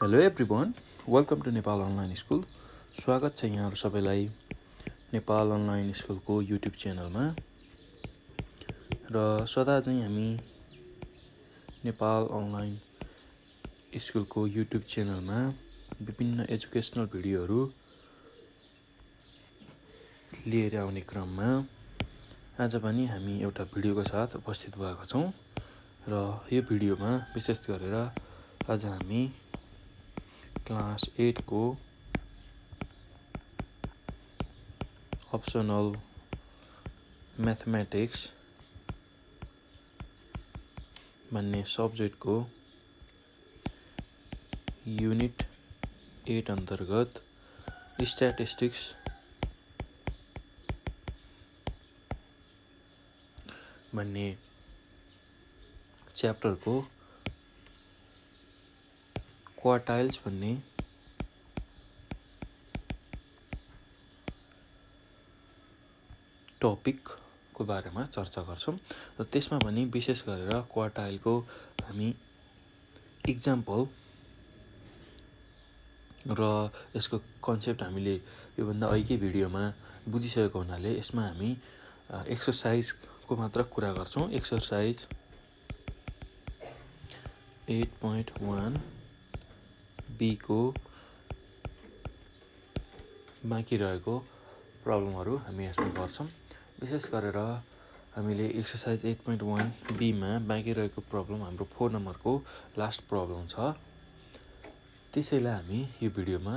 Hello everyone, welcome to Nepal online school. स्वागत छ यहाँहरू सबैलाई नेपाल अनलाइन स्कुलको युट्युब च्यानलमा। र सदा चाहिँ हामी नेपाल अनलाइन स्कुलको युट्युब च्यानलमा विभिन्न एजुकेसनल भिडियोहरू लिएर आउने क्रममा आज पनि हामी एउटा भिडियोको साथ उपस्थित भएका छौँ। र यो भिडियोमा विशेष गरेर आज हामी क्लास 8 को अप्सनल म्याथमेटिक्स भन्ने सब्जेक्टको युनिट 8 अन्तर्गत स्ट्याटिस्टिक्स भन्ने च्याप्टरको क्वार्टाइल्स भन्ने टपिकको बारेमा चर्चा गर्छौँ। र त्यसमा पनि विशेष गरेर क्वार्टाइलको हामी इक्जाम्पल र यसको कन्सेप्ट हामीले योभन्दा अघिकै भिडियोमा बुझिसकेको हुनाले यसमा हामी एक्सर्साइजको मात्र कुरा गर्छौँ। एक्सर्साइज 8.1 बी को बाँकी रहेको प्रब्लमहरू हामी यसमा गर्छौँ। विशेष गरेर हामीले एक्सर्साइज 8.1 बीमा बाँकी रहेको प्रब्लम हाम्रो 4 नम्बरको लास्ट प्रब्लम छ। त्यसैलाई हामी यो भिडियोमा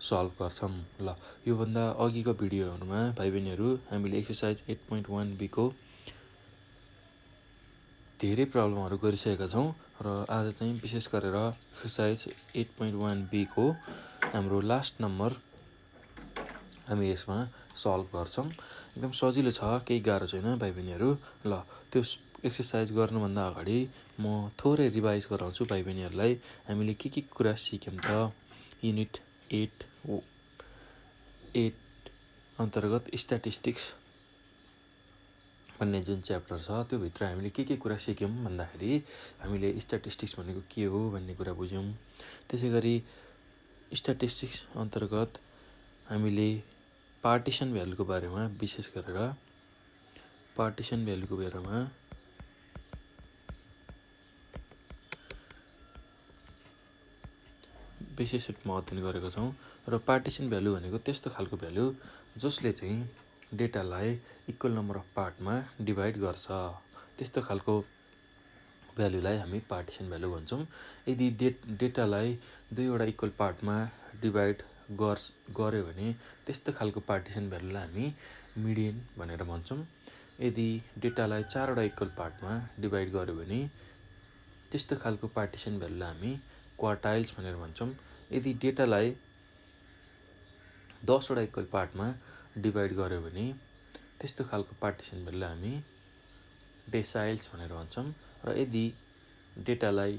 सल्भ गर्छौँ। ल, योभन्दा अघिको भिडियोहरूमा भाइ बहिनीहरू हामीले एक्सर्साइज 8.1 बी को धेरै प्रब्लमहरू गरिसकेका छौँ। र आज चाहिँ विशेष गरेर एक्सर्साइज 8.1 बी को हाम्रो लास्ट नम्बर हामी यसमा सल्भ गर्छौँ। एकदम सजिलो छ, केही गाह्रो छैन भाइ बहिनीहरू। ल, त्यो एक्सर्साइज गर्नुभन्दा अगाडि म थोरै रिभाइज गराउँछु भाइ बहिनीहरूलाई। हामीले के कुरा सिक्यौँ त युनिट 8 अन्तर्गत स्ट्याटिस्टिक्स भन्ने जुन च्याप्टर छ त्यो भित्र हामीले के कुरा सिक्यौँ भन्दाखेरि हामीले स्ट्याटिस्टिक्स भनेको के हो भन्ने कुरा बुझ्यौँ। त्यसै गरी स्ट्याटिस्टिक्स अन्तर्गत हामीले पार्टिसन भ्यालुको बारेमा विशेष गरेर पार्टिसन भ्यालुको बारेमा विशेष रूपमा अध्ययन गरेका छौँ। र पार्टिसन भ्यालु भनेको त्यस्तो खालको भ्यालु जसले चाहिँ डेटालाई इक्वल नम्बर अफ पार्टमा डिभाइड गर्छ। त्यस्तो खालको भ्यालुलाई हामी पार्टिसन भ्यालु भन्छौँ। यदि डेटालाई दुईवटा इक्वल पार्टमा डिभाइड गर्यो भने त्यस्तो खालको पार्टिसन भ्यालुलाई हामी मिडियन भनेर भन्छौँ। यदि डेटालाई 4वटा इक्वल पार्टमा डिभाइड गर्यो भने त्यस्तो खालको पार्टिसन भ्यालुलाई हामी क्वार्टाइल्स भनेर भन्छौँ। यदि डेटालाई 10वटा इक्वल पार्टमा डिभाइड गर्यो भने त्यस्तो खालको पार्टिसन भ्यालुलाई हामी डेसाइल्स भनेर भन्छौँ। र यदि डेटालाई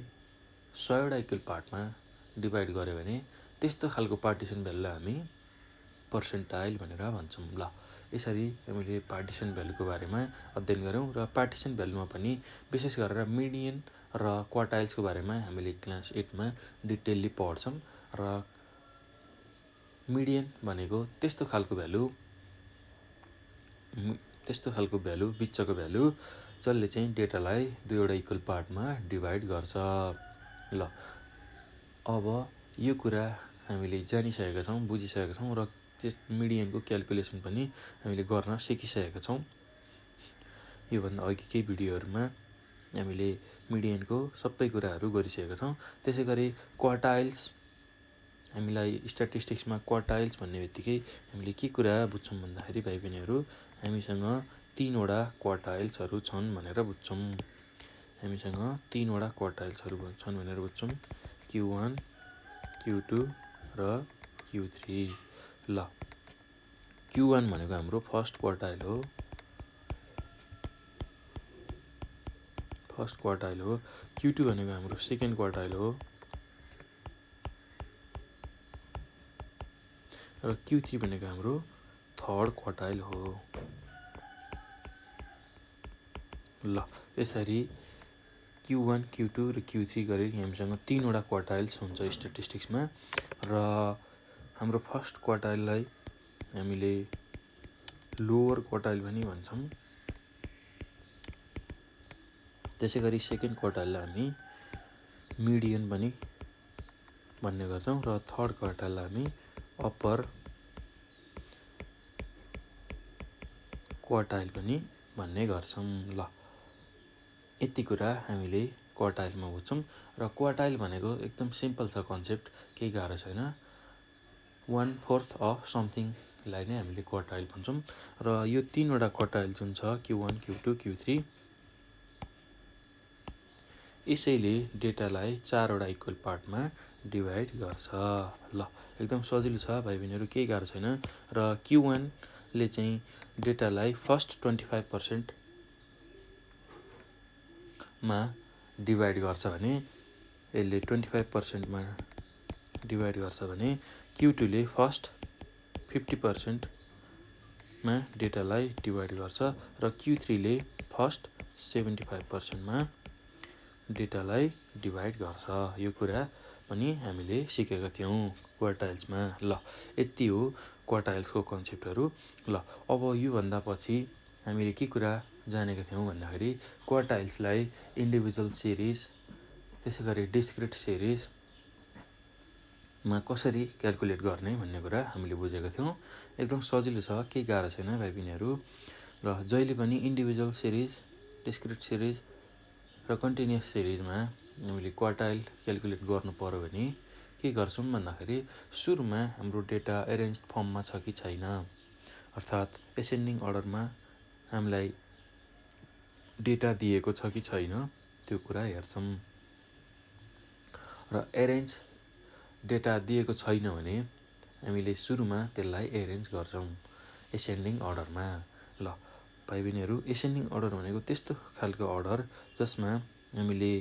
100वटा इक्वल पार्टमा डिभाइड गर्यो भने त्यस्तो खालको पार्टिसन भ्यालुलाई हामी पर्सेन्टाइल भनेर भन्छौँ। ल, यसरी हामीले पार्टिसन भ्यालुको बारेमा अध्ययन गऱ्यौँ। र पार्टिसन भ्यालुमा पनि विशेष गरेर मिडियन र क्वार्टाइल्सको बारेमा हामीले क्लास 8मा डिटेलली पढ्छौँ। र मिडियन भनेको त्यस्तो खालको भ्यालु बिचको भ्यालु जसले चाहिँ डेटालाई दुईवटा इक्वल पार्टमा डिभाइड गर्छ। ल, अब यो कुरा हामीले जानिसकेका छौँ, बुझिसकेका छौँ र त्यस मिडियनको क्यालकुलेसन पनि हामीले गर्न सिकिसकेका छौँ। योभन्दा अघिकै भिडियोहरूमा हामीले मिडियनको सबै कुराहरू गरिसकेका छौँ। त्यसै गरी क्वार्टाइल्स, हामीलाई स्ट्याटिस्टिक्समा क्वार्टाइल्स भन्ने बित्तिकै हामीले के कुरा बुझ्छौँ भन्दाखेरि भाइ बहिनीहरू हामीसँग 3वटा क्वार्टाइल्सहरू छन् भनेर बुझ्छौँ। हामीसँग 3वटा क्वार्टाइल्सहरू छन् भनेर बुझ्छौँ, Q1, Q2 र Q3। ल, Q1 भनेको हाम्रो फर्स्ट क्वार्टाइल हो। Q2 भनेको हाम्रो सेकेन्ड क्वार्टाइल हो। र Q3 भनेको हाम्रो थर्ड क्वार्टाइल हो। ल, यसरी Q1, Q2 र Q3 गरी हामीसँग 3वटा क्वार्टाइल्स हुन्छ स्ट्याटिस्टिक्समा र हाम्रो फर्स्ट क्वार्टाइललाई हामीले लोवर क्वार्टाइल पनि भन्छौँ। त्यसै गरी सेकेन्ड क्वार्टाइललाई हामी मिडियन पनि भन्ने गर्छौँ र थर्ड क्वार्टाइललाई हामी अप्पर क्वार्टाइल पनि भन्ने गर्छौँ। ल यति कुरा हामीले क्वार्टाइलमा बुझ्छौँ र क्वार्टाइल भनेको एकदम सिम्पल छ कन्सेप्ट, केही गाह्रो छैन। 1/4 अफ समथिङलाई नै हामीले क्वार्टाइल भन्छौँ र यो 3वटा क्वार्टाइल जुन छ Q1, Q2, Q3 यसैले डेटालाई 4वटा इक्वल पार्टमा डिभाइड गर्छ। ल एकदम सजिलो छ भाइ बहिनीहरू, केही गाह्रो छैन। र Q1 ले चाहिँ डेटालाई फर्स्ट 25% मा डिभाइड गर्छ भने यसले 25% मा डिभाइड गर्छ भने Q2 ले फर्स्ट 50% मा डेटालाई डिभाइड गर्छ र Q3 ले फर्स्ट 75% मा डेटालाई डिभाइड गर्छ। यो कुरा पनि हामीले सिकेका थियौँ क्वार्टाइल्समा। ल यति हो क्वार्टाइल्सको कन्सेप्टहरू। ल अब योभन्दा पछि हामीले के कुरा जानेका थियौँ भन्दाखेरि क्वार्टाइल्सलाई इन्डिभिजुअल सिरिज त्यसै गरी डिस्क्रिट सिरिजमा कसरी क्याल्कुलेट गर्ने भन्ने कुरा हामीले बुझेका थियौँ। एकदम सजिलो छ, केही गाह्रो छैन भाइ बहिनीहरू। र जहिले पनि इन्डिभिजुअल सिरिज, डिस्क्रिट सिरिज र कन्टिन्युस सिरिजमा हामीले क्वार्टाइल क्याल्कुलेट गर्नु पर्यो भने के गर्छौँ भन्दाखेरि सुरुमा हाम्रो डेटा एरेन्ज फर्ममा छ कि छैन, अर्थात् एसेन्डिङ अर्डरमा हामीलाई डेटा दिएको छ कि छैन त्यो कुरा हेर्छौँ। र एरेन्ज डेटा दिएको छैन भने हामीले सुरुमा त्यसलाई एरेन्ज गर्छौँ एसेन्डिङ अर्डरमा। ल भाइ बहिनीहरू, एसेन्डिङ अर्डर भनेको त्यस्तो खालको अर्डर जसमा हामीले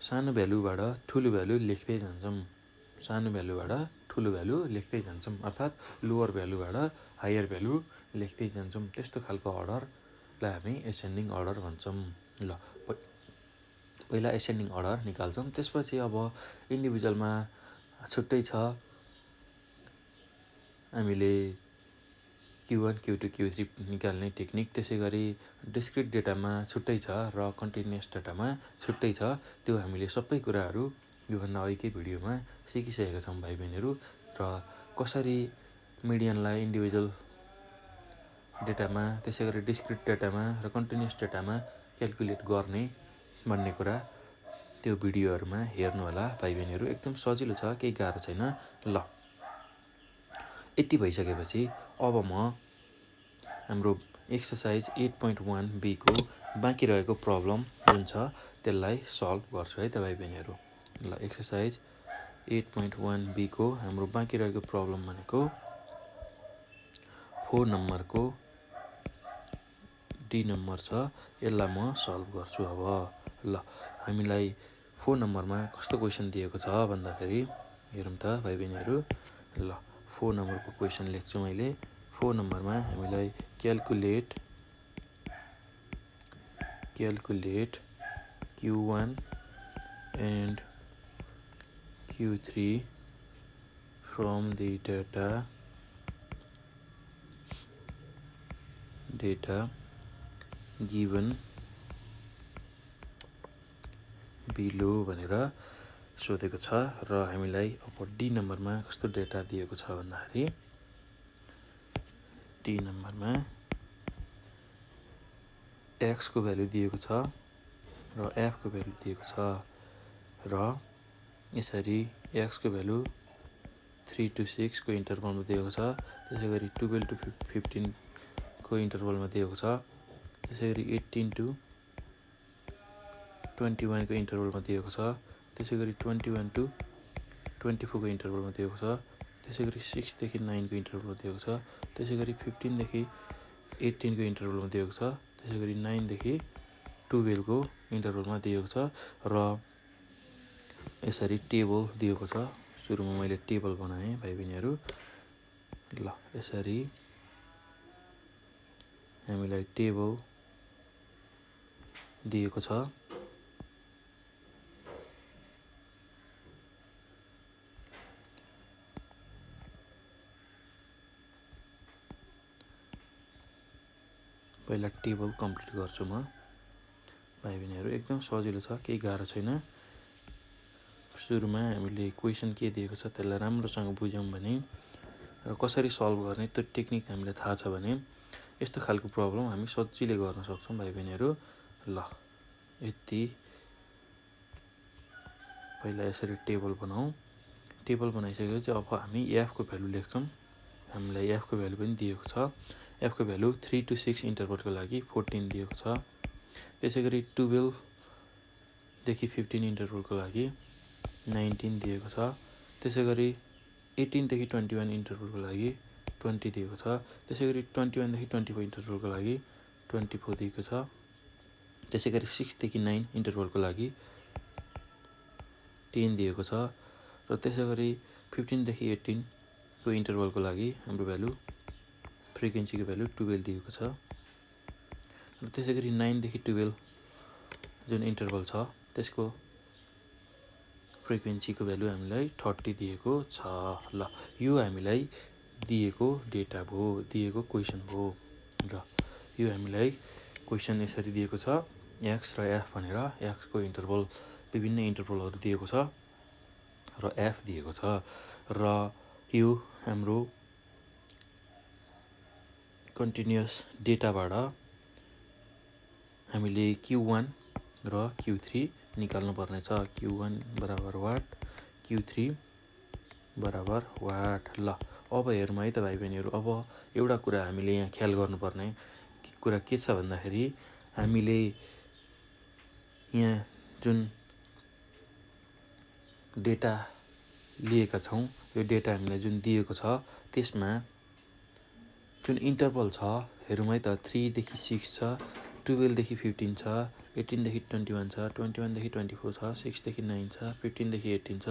सानो भ्यालुबाट ठुलो भ्यालु लेख्दै जान्छौँ, सानो भ्यालुबाट ठुलो भ्यालु लेख्दै जान्छौँ, अर्थात् लोवर भ्यालुबाट हायर भ्यालु लेख्दै जान्छौँ। त्यस्तो खालको अर्डरलाई हामी एसेन्डिङ अर्डर भन्छौँ। ल पहिला एसेन्डिङ अर्डर निकाल्छौँ, त्यसपछि अब इन्डिभिजुअलमा छुट्टै छ हामीले Q1, Q2, Q3 निकाल्ने टेक्निक। त्यसै गरी डिस्क्रिट डेटामा छुट्टै छ र कन्टिन्युस डेटामा छुट्टै छ। त्यो हामीले सबै कुराहरू योभन्दा अघिकै भिडियोमा सिकिसकेका छौँ भाइ बहिनीहरू। र कसरी मिडियनलाई इन्डिभिजुअल डेटामा, त्यसै गरी डिस्क्रिट डेटामा र कन्टिन्युस डेटामा क्याल्कुलेट गर्ने भन्ने कुरा त्यो भिडियोहरूमा हेर्नु होला भाइ बहिनीहरू। एकदम सजिलो छ, केही गाह्रो छैन। ल यति भइसकेपछि अब म हाम्रो एक्सर्साइज 8.1B को बाँकी रहेको प्रब्लम जुन छ त्यसलाई सल्भ गर्छु है त भाइ बहिनीहरू। ल एक्सर्साइज 8.1B को हाम्रो बाँकी रहेको प्रब्लम भनेको 4 नम्बरको डी नम्बर छ, यसलाई म सल्भ गर्छु अब। ल हामीलाई 4 नम्बरमा कस्तो क्वेसन दिएको छ भन्दाखेरि हेरौँ त भाइ बहिनीहरू। ल 4 नम्बरको क्वेसन लेख्छु मैले। 4 नम्बरमा हामीलाई calculate Q1 and Q3 from the data given below भनेर सोधेको छ र हामीलाई अब डी नम्बरमा कस्तो डेटा दिएको छ भन्दाखेरि डी नम्बरमा x को भ्यालु दिएको छ र f को भ्यालु दिएको छ र यसरी x को भ्यालु 3 to 6 को इन्टरभलमा दिएको छ, त्यसै गरी 12 to 15 को इन्टरभलमा दिएको छ, त्यसै गरी 18 to 21 को इन्टरभलमा दिएको छ, त्यसै गरी 21 to 24 को इन्टरभलमा दिएको छ, त्यसै गरी 6 देखि 9 को इन्टरभलमा दिएको छ, त्यसै गरी 15 देखि 18 को इन्टरभलमा दिएको छ, त्यसै गरी 9 देखि 12 को इन्टरभलमा दिएको छ र यसरी टेबल दिएको छ। सुरुमा मैले टेबल बनाएँ भाइ बहिनीहरू। ल यसरी हामीलाई टेबल दिएको छ पहिला टेबल कम्प्लिट गर्छु म। भाइ बहिनीहरू एकदम सजिलो छ, केही गाह्रो छैन। सुरुमा हामीले क्वेसन के दिएको छ त्यसलाई राम्रोसँग बुझ्यौँ भने र कसरी सल्भ गर्ने त्यो टेक्निक हामीलाई थाहा छ भने यस्तो खालको प्रब्लम हामी सजिलै गर्न सक्छौँ भाइ बहिनीहरू। ल यति पहिला यसरी टेबल बनाऊ। टेबल बनाइसकेपछि अब हामी एफको भ्यालु लेख्छौँ। हामीलाई एफको भ्यालु पनि दिएको छ। एफको भ्यालु 3 to 6 इन्टरभलको लागि 14 दिएको छ। त्यसै गरी 12 देखि 15 इन्टरभलको लागि 19 दिएको छ। त्यसै गरी 18 देखि 21 इन्टरभलको लागि 20 दिएको छ। त्यसै गरी 21 देखि 24 इन्टरभलको लागि 24 दिएको छ। त्यसै गरी 6 देखि 9 इन्टरभलको लागि 10 दिएको छ। र त्यसै गरी 15 देखि 18 को इन्टरभलको लागि हाम्रो भ्यालु फ्रिक्वेन्सीको भ्यालु 12 दिएको छ। र त्यसै गरी 9 देखि 12 जुन इन्टरभल छ त्यसको फ्रिक्वेन्सीको भ्यालु हामीलाई 30 दिएको छ। ल यो हामीलाई दिएको डेटा भयो, दिएको क्वेसन भयो। र यो हामीलाई क्वेसन यसरी दिएको छ, एक्स र एफ भनेर। एक्सको इन्टरभल विभिन्न इन्टरभलहरू दिएको छ र एफ दिएको छ। र यो हाम्रो कन्टिन्युअस डेटाबाट हामीले Q1 र Q3 निकाल्नु पर्ने छ। Q1 बराबर वाट, Q3 बराबर वाट। ल अब हेरौँ है त भाइ बहिनीहरू। अब एउटा कुरा हामीले यहाँ ख्याल गर्नुपर्ने कुरा के छ भन्दाखेरि हामीले यहाँ जुन डेटा लिएका छौँ, यो डेटा हामीलाई जुन दिएको छ त्यसमा जुन इन्टरभल छ हेरौँ है त। 3 देखि 6 छ, 12 देखि 15 छ, 18 देखि 21 छ, 21 देखि 24 छ, 6 देखि 9 छ, 15 देखि 18 छ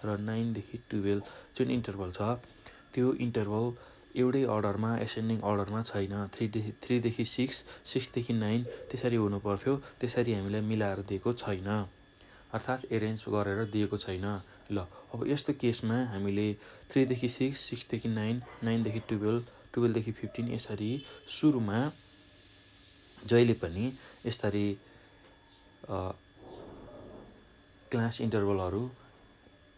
र 9 देखि 12 जुन इन्टरभल छ त्यो इन्टरभल एउटै अर्डरमा एसेन्डिङ अर्डरमा छैन। 3 देखि 6, 6 देखि 9 त्यसरी हुनु पर्थ्यो, त्यसरी हामीलाई मिलाएर दिएको छैन, अर्थात् एरेन्ज गरेर दिएको छैन। ल अब यस्तो केसमा हामीले 3 देखि 6, 6 देखि 9, 9 देखि 12, 12 देखि 15 यसरी सुरुमा जहिले पनि यसरी क्लास इन्टरभलहरू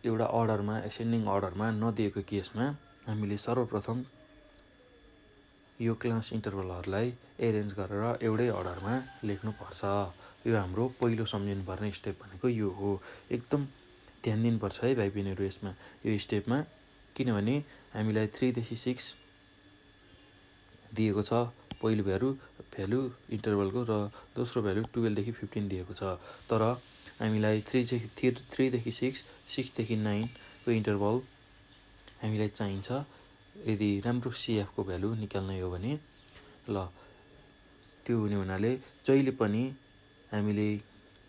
एउटा अर्डरमा एसेन्डिङ अर्डरमा नदिएको केसमा हामीले सर्वप्रथम यो क्लास इन्टरभलहरूलाई एरेन्ज गरेर एउटै अर्डरमा लेख्नुपर्छ। यो हाम्रो पहिलो सम्झिनुपर्ने स्टेप भनेको यो हो। एकदम ध्यान दिनुपर्छ है भाइ बहिनीहरू यसमा, यो स्टेपमा। किनभने हामीलाई 3 देखि 6 दिएको छ पहिलो भ्यालु इन्टरभलको र दोस्रो भ्यालु 12 देखि 15 दिएको छ। तर हामीलाई 3 देखि 6, 6 देखि 9 को इन्टरभल हामीलाई चाहिन्छ यदि राम्रो सिएफको भ्यालु निकाल्ने हो भने। ल त्यो हुने हुनाले जहिले पनि हामीले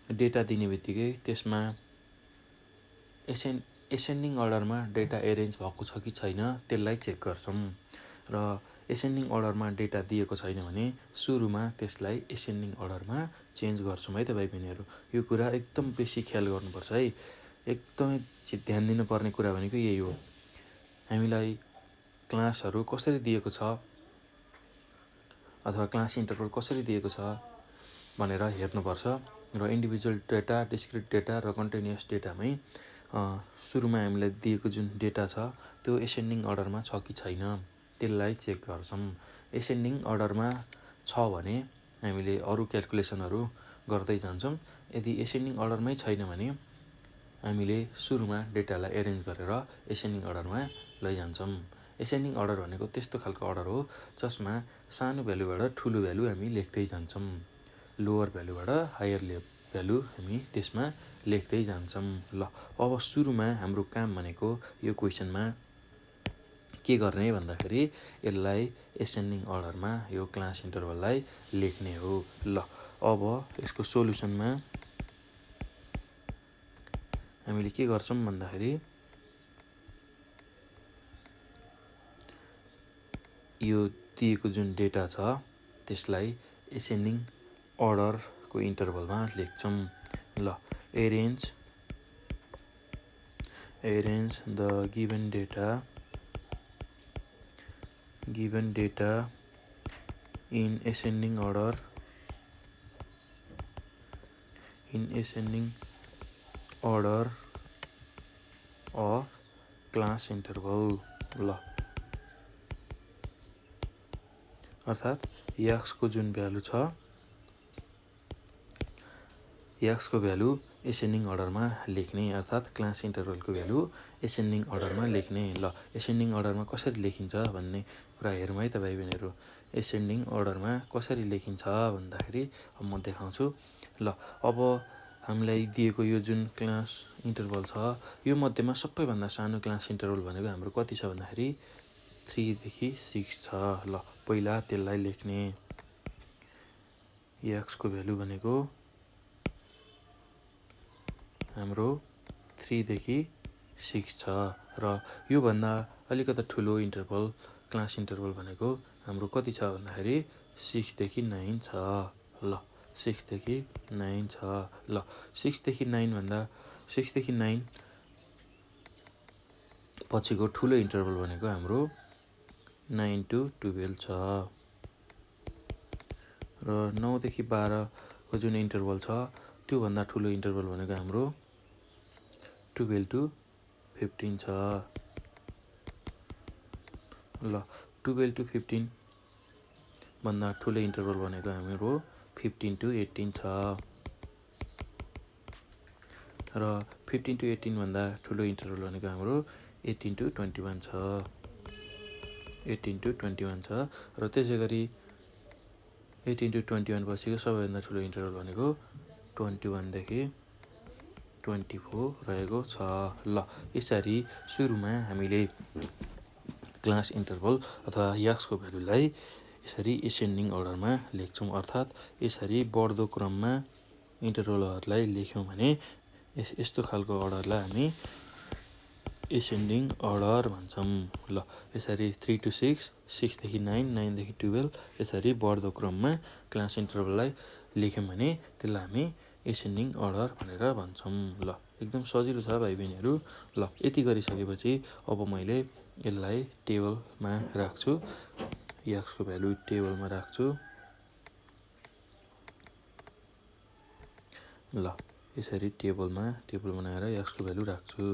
डेटा दिने बित्तिकै त्यसमा एसेन्डिङ अर्डरमा डेटा एरेन्ज भएको छ कि छैन त्यसलाई चेक गर्छौँ। र एसेन्डिङ अर्डरमा डेटा दिएको छैन भने सुरुमा त्यसलाई एसेन्डिङ अर्डरमा चेन्ज गर्छौँ है त भाइ बहिनीहरू। यो कुरा एकदम बेसी ख्याल गर्नुपर्छ है। एकदमै ध्यान दिनुपर्ने कुरा भनेको यही हो। हामीलाई क्लासहरू कसरी दिएको छ अथवा क्लास इन्टरभल कसरी दिएको छ भनेर हेर्नुपर्छ। र इन्डिभिजुअल डेटा, डिस्क्रिट डेटा र कन्टिन्युअस डेटामै सुरुमा हामीलाई दिएको जुन डेटा छ त्यो एसेन्डिङ अर्डरमा छ कि छैन त्यसलाई चेक गर्छौँ। एसेन्डिङ अर्डरमा छ भने हामीले अरू क्याल्कुलेसनहरू गर्दै जान्छौँ। यदि एसेन्डिङ अर्डरमै छैन भने हामीले सुरुमा डेटालाई एरेन्ज गरेर एसेन्डिङ अर्डरमा लैजान्छौँ। एसेन्डिङ अर्डर भनेको त्यस्तो खालको अर्डर हो जसमा सानो भ्यालुबाट ठुलो भ्यालु हामी लेख्दै जान्छौँ, लोवर भ्यालुबाट हायर भ्यालु हामी त्यसमा लेख्दै जान्छौँ। ल अब सुरुमा हाम्रो काम भनेको यो क्वेसनमा के गर्ने भन्दाखेरि यसलाई एसेन्डिङ अर्डरमा यो क्लास इन्टरभललाई लेख्ने हो। ल अब यसको सोलुसनमा हामीले के गर्छौँ भन्दाखेरि यो दिएको जुन डेटा छ त्यसलाई एसेन्डिङ अर्डरको इन्टरभलमा लेख्छौँ। ल arrange the given data in ascending order of class interval। ल अर्थात् x को जुन भ्यालु छ x को भ्यालु एसेन्डिङ अर्डरमा लेख्ने अर्थात् क्लास इन्टरभलको भ्यालु एसेन्डिङ अर्डरमा लेख्ने। ल एसेन्डिङ अर्डरमा कसरी लेखिन्छ भन्ने कुरा हेरौँ है त भाइ बहिनीहरू। एसेन्डिङ अर्डरमा कसरी लेखिन्छ भन्दाखेरि अब म देखाउँछु। ल अब हामीलाई दिएको यो जुन क्लास इन्टरभल छ यो मध्येमा सबैभन्दा सानो क्लास इन्टरभल भनेको हाम्रो कति छ भन्दाखेरि 3 देखि 6 छ। ल पहिला त्यसलाई लेख्ने। x को भ्यालु भनेको हाम्रो 3 देखि 6 छ र यो भन्दा अलिकति ठुलो इन्टरभल क्लास इन्टरभल भनेको हाम्रो कति छ भन्दाखेरि 6 देखि 9 छ। ल 6 देखि 9 छ। ल 6 देखि 9 भन्दा 6 देखि 9 पछिको ठुलो इन्टरभल भनेको हाम्रो 9 to 12 छ र 9 देखि 12 को जुन इन्टरभल छ त्यो भन्दा ठुलो इन्टरभल भनेको हाम्रो 12 to 15 छ। ल 12 to 15 भन्दा ठुलो इन्टरभल भनेको हाम्रो 15 to 18 छ र 15 to 18 भन्दा ठुलो इन्टरभल भनेको हाम्रो 18 to 21 छ। 18 to 21 छ र त्यसै गरी 18 to 21 पछिको सबैभन्दा ठुलो इन्टरभल भनेको 21 देखि 24 रहेको छ। ल यसरी सुरुमा हामीले क्लास इन्टरभल अथवा x को भ्यालुलाई यसरी एसेन्डिङ अर्डरमा लेख्छौँ अर्थात् यसरी बढ्दो क्रममा इन्टरभलहरूलाई लेख्यौँ भने यस्तो खालको अर्डरलाई हामी एसेन्डिङ अर्डर भन्छौँ। ल यसरी 3 to 6, 6 देखि 9, 9 देखि 12 यसरी बढ्दो क्रममा क्लास इन्टरभललाई लेख्यौँ भने त्यसलाई हामी एसेन्डिङ अर्डर भनेर भन्छौँ। ल एकदम सजिलो छ भाइ बहिनीहरू। ल यति गरिसकेपछि अब मैले यसलाई टेबलमा राख्छु। x को भ्यालु टेबलमा राख्छु। ल यसरी टेबल बनाएर x को भ्यालु राख्छु।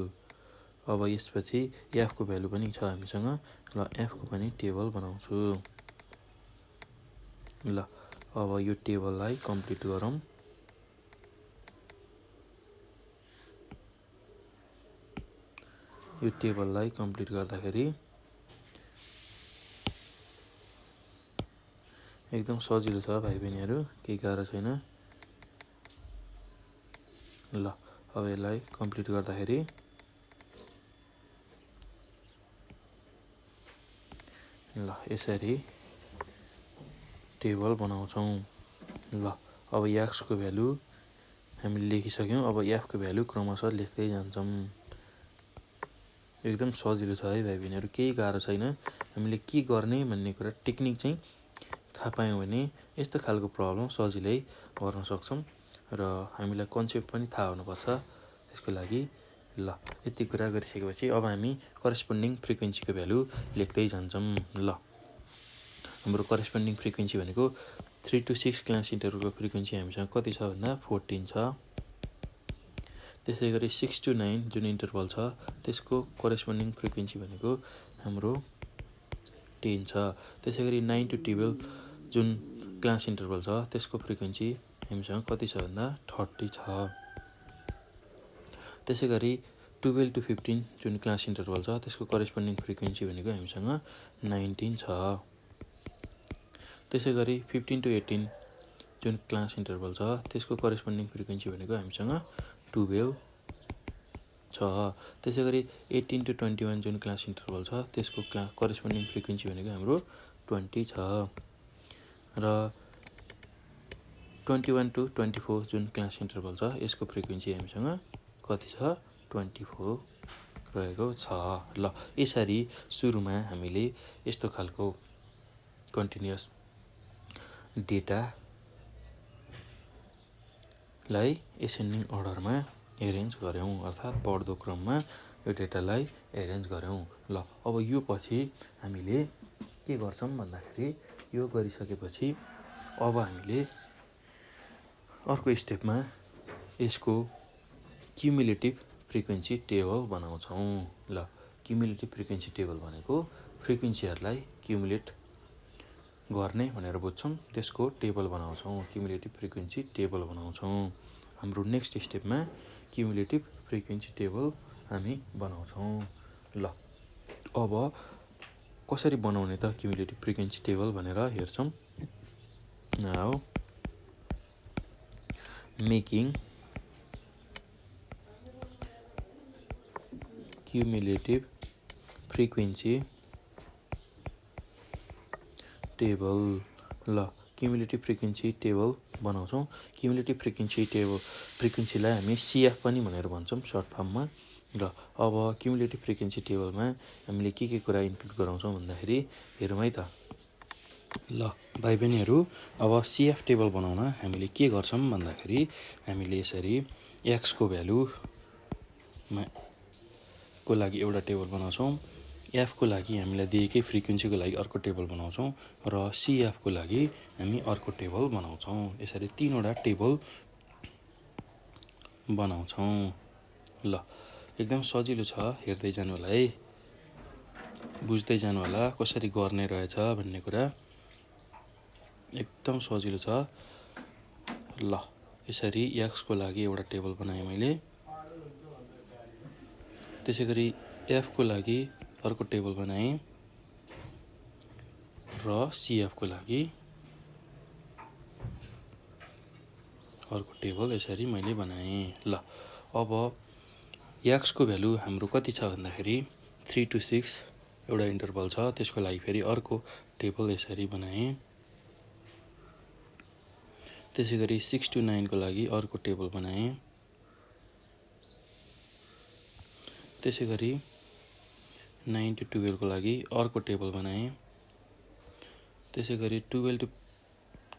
अब यसपछि f को भ्यालु पनि छ हामीसँग। ल f को पनि टेबल बनाउँछु। ल अब यो टेबललाई कम्प्लिट गरौँ। यो टेबललाई कम्प्लिट गर्दाखेरि एकदम सजिलो छ भाइ बहिनीहरू, केही गाह्रो छैन। ल अब यसलाई कम्प्लिट गर्दाखेरि ल यसरी टेबल बनाउँछौँ। ल अब x को भ्यालु हामीले लेखिसक्यौँ। अब f को भ्यालु क्रमशः लेख्दै जान्छौँ। एकदम सजिलो छ है भाइ बहिनीहरू, केही गाह्रो छैन। हामीले के गर्ने भन्ने कुरा टेक्निक चाहिँ थाहा पायौँ भने यस्तो खालको प्रब्लम सजिलै गर्न सक्छौँ र हामीलाई कन्सेप्ट पनि थाहा हुनुपर्छ त्यसको लागि। ल यति कुरा गरिसकेपछि अब हामी करेस्पोन्डिङ फ्रिक्वेन्सीको भ्यालु लेख्दै जान्छौँ। ल हाम्रो करेस्पोन्डिङ फ्रिक्वेन्सी भनेको 3 to 6 क्लास इन्टरभलको फ्रिक्वेन्सी हामीसँग कति छ भन्दा 14 छ। त्यसै गरी 6 to 9 जुन इन्टरभल छ त्यसको करेस्पोन्डिङ फ्रिक्वेन्सी भनेको हाम्रो 10 छ। त्यसै गरी 9 to 12 जुन क्लास इन्टरभल छ त्यसको फ्रिक्वेन्सी हामीसँग कति छ भन्दा 30 छ। त्यसै गरी 12 to 15 जुन क्लास इन्टरभल छ त्यसको करेस्पोन्डिङ फ्रिक्वेन्सी भनेको हामीसँग 19 छ। त्यसै गरी 15 to 18 जुन क्लास इन्टरभल छ त्यसको करेस्पोन्डिङ फ्रिक्वेन्सी भनेको हामीसँग 12 छ। त्यसै गरी 18 to 21 जुन क्लास इन्टरभल छ त्यसको करेस्पोन्डिङ फ्रिक्वेन्सी भनेको हाम्रो 20 छ र 21 to 24 जुन क्लास इन्टरभल छ यसको फ्रिक्वेन्सी हामीसँग कति छ 24 रहेको छ। ल यसरी सुरुमा हामीले यस्तो खालको कन्टिन्युअस डेटालाई एसेन्डिङ अर्डरमा एरेन्ज गऱ्यौँ अर्थात् बढ्दो क्रममा यो डेटालाई एरेन्ज गऱ्यौँ। ल अब यो पछि हामीले के गर्छौँ भन्दाखेरि यो गरिसकेपछि अब हामीले अर्को स्टेपमा यसको क्युमुलेटिभ फ्रिक्वेन्सी टेबल बनाउँछौँ। ल क्युमुलेटिभ फ्रिक्वेन्सी टेबल भनेको फ्रिक्वेन्सीहरूलाई क्युमुलेट गर्ने भनेर बुझ्छौँ, त्यसको टेबल बनाउँछौँ, क्युमुलेटिभ फ्रिक्वेन्सी टेबल बनाउँछौँ। हाम्रो नेक्स्ट स्टेपमा क्युमुलेटिभ फ्रिक्वेन्सी टेबल हामी बनाउँछौँ। ल अब कसरी बनाउने त क्युमुलेटिभ फ्रिक्वेन्सी टेबल भनेर हेर्छौँ। Now making cumulative frequency table. ल क्युमुलेटिभ फ्रिक्वेन्सी टेबल बनाउँछौँ। क्युमुलेटिभ फ्रिक्वेन्सीलाई हामी सिएफ पनि भनेर भन्छौँ सर्ट फर्ममा। र अब क्युमुलेटिभ फ्रिक्वेन्सी टेबलमा हामीले के कुरा इन्क्लुड गराउँछौँ भन्दाखेरि हेरौँ है त। ल भाइ बहिनीहरू, अब सिएफ टेबल बनाउन हामीले के गर्छौँ भन्दाखेरि हामीले यसरी एक्सको भ्यालुमा को लागि एउटा टेबल बनाउँछौँ, एफको लागि हामीलाई दिएकै फ्रिक्वेन्सीको लागि अर्को टेबल बनाउँछौँ र सिएफको लागि हामी अर्को टेबल बनाउँछौँ। यसरी 3वटा टेबल बनाउँछौँ। ल एकदम सजिलो छ, हेर्दै जानु होला है, बुझ्दै जानु होला कसरी गर्ने रहेछ भन्ने कुरा। एकदम सजिलो छ। ल यसरी एक्सको लागि एउटा टेबल बनाएँ मैले, त्यसै गरी एफको लागि अर्को टेबल बनाएँ र सिएफको लागि अर्को टेबल यसरी मैले बनाएँ। ल अब एक्सको भ्यालु हाम्रो कति छ भन्दाखेरि 3 to 6 एउटा इन्टरभल छ, त्यसको लागि फेरि अर्को टेबल यसरी बनाएँ। त्यसै गरी 6 to 9 को लागि अर्को टेबल बनाएँ। त्यसै गरी 9 to 12 को लागि अर्को टेबल बनाएँ। त्यसै गरी 12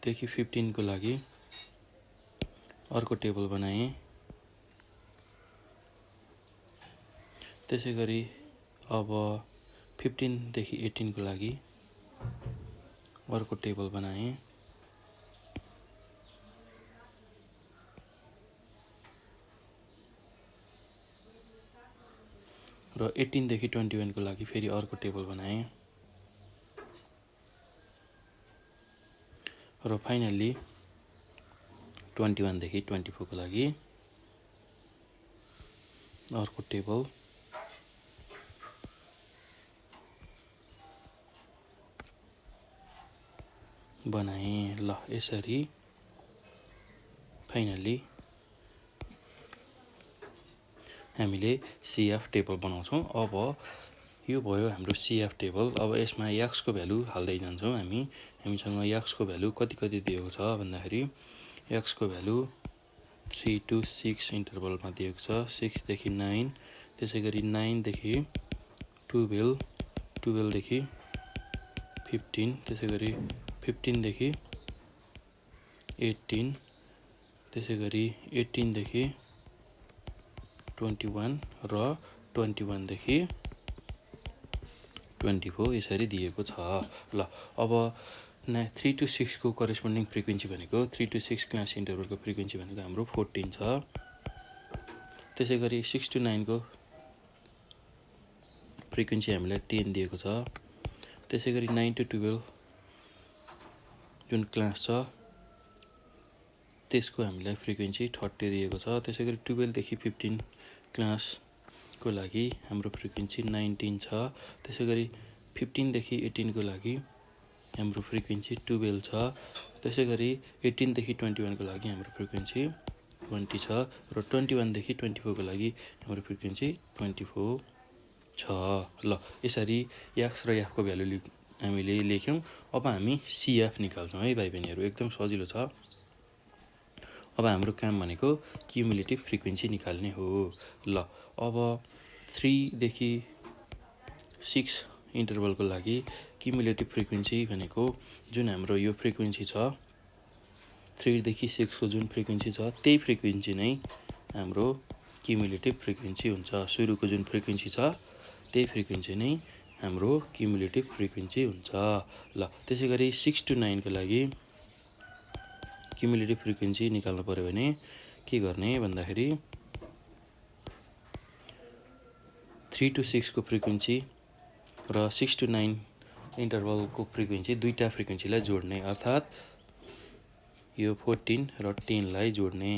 देखि 15 को लागि अर्को टेबल बनाएँ। त्यसै गरी अब 15 देखि 18 को लागि अर्को टेबल बनाएँ। र 18 देखि 21 को लागि फेरि अर्को टेबल बनाएँ। र फाइनल्ली 21 देखि 24 को लागि अर्को टेबल बनाएँ। ल यसरी फाइनल्ली हामीले सिएफ टेबल बनाउँछौँ। अब यो भयो हाम्रो सिएफ टेबल। अब यसमा एक्सको भ्यालु हाल्दै जान्छौँ हामीसँग एक्सको भ्यालु कति दिएको छ भन्दाखेरि एक्सको भ्यालु 3 to 6 इन्टरभलमा दिएको छ, 6 देखि 9, त्यसै गरी 9 देखि 12, 12 देखि 15, त्यसै गरी 15 देखि 18, त्यसै गरी 18 देखि 21 र 21 देखि 24 यसरी दिएको छ। ल अब 3 to 6 को करेस्पोन्डिङ फ्रिक्वेन्सी भनेको 3 to 6 क्लास इन्टरभलको फ्रिक्वेन्सी भनेको हाम्रो 14 छ। त्यसै गरी 6 to 9 को फ्रिक्वेन्सी हामीलाई 10 दिएको छ। त्यसै गरी 9 to 12 जुन क्लास छ त्यसको हामीलाई फ्रिक्वेन्सी 30 दिएको छ। त्यसै गरी 12 देखि 15 क्लासको लागि हाम्रो फ्रिक्वेन्सी 19 छ। त्यसै गरी 15 देखि 18 को लागि हाम्रो फ्रिक्वेन्सी 12 छ। त्यसै गरी 18 देखि 21 को लागि हाम्रो फ्रिक्वेन्सी 20 छ र 21 देखि 24 को लागि हाम्रो फ्रिक्वेन्सी 24 छ। ल यसरी एक्स र एफको भ्यालु हामीले लेख्यौँ। अब हामी सिएफ निकाल्छौँ है भाइ बहिनीहरू, एकदम सजिलो छ। अब हाम्रो काम भनेको क्युमुलेटिभ फ्रिक्वेन्सी निकाल्ने हो। ल अब 3 देखि 6 इन्टरभलको लागि क्युमुलेटिभ फ्रिक्वेन्सी भनेको जुन हाम्रो यो फ्रिक्वेन्सी छ 3 देखि 6 को जुन फ्रिक्वेन्सी छ त्यही फ्रिक्वेन्सी नै हाम्रो क्युमुलेटिभ फ्रिक्वेन्सी हुन्छ। सुरुको जुन फ्रिक्वेन्सी छ त्यही फ्रिक्वेन्सी नै हाम्रो क्युमुलेटिभ फ्रिक्वेन्सी हुन्छ। ल त्यसै गरी 6 to 9 को लागि क्युमुलेटिभ फ्रिक्वेन्सी निकाल्नु पर्यो भने के गर्ने भन्दाखेरि 3 to 6 को फ्रिक्वेन्सी र 6 to 9 इन्टरभलको फ्रिक्वेन्सी दुईटा फ्रिक्वेन्सीलाई जोड्ने, अर्थात् यो 14 र 10 लाई जोड्ने।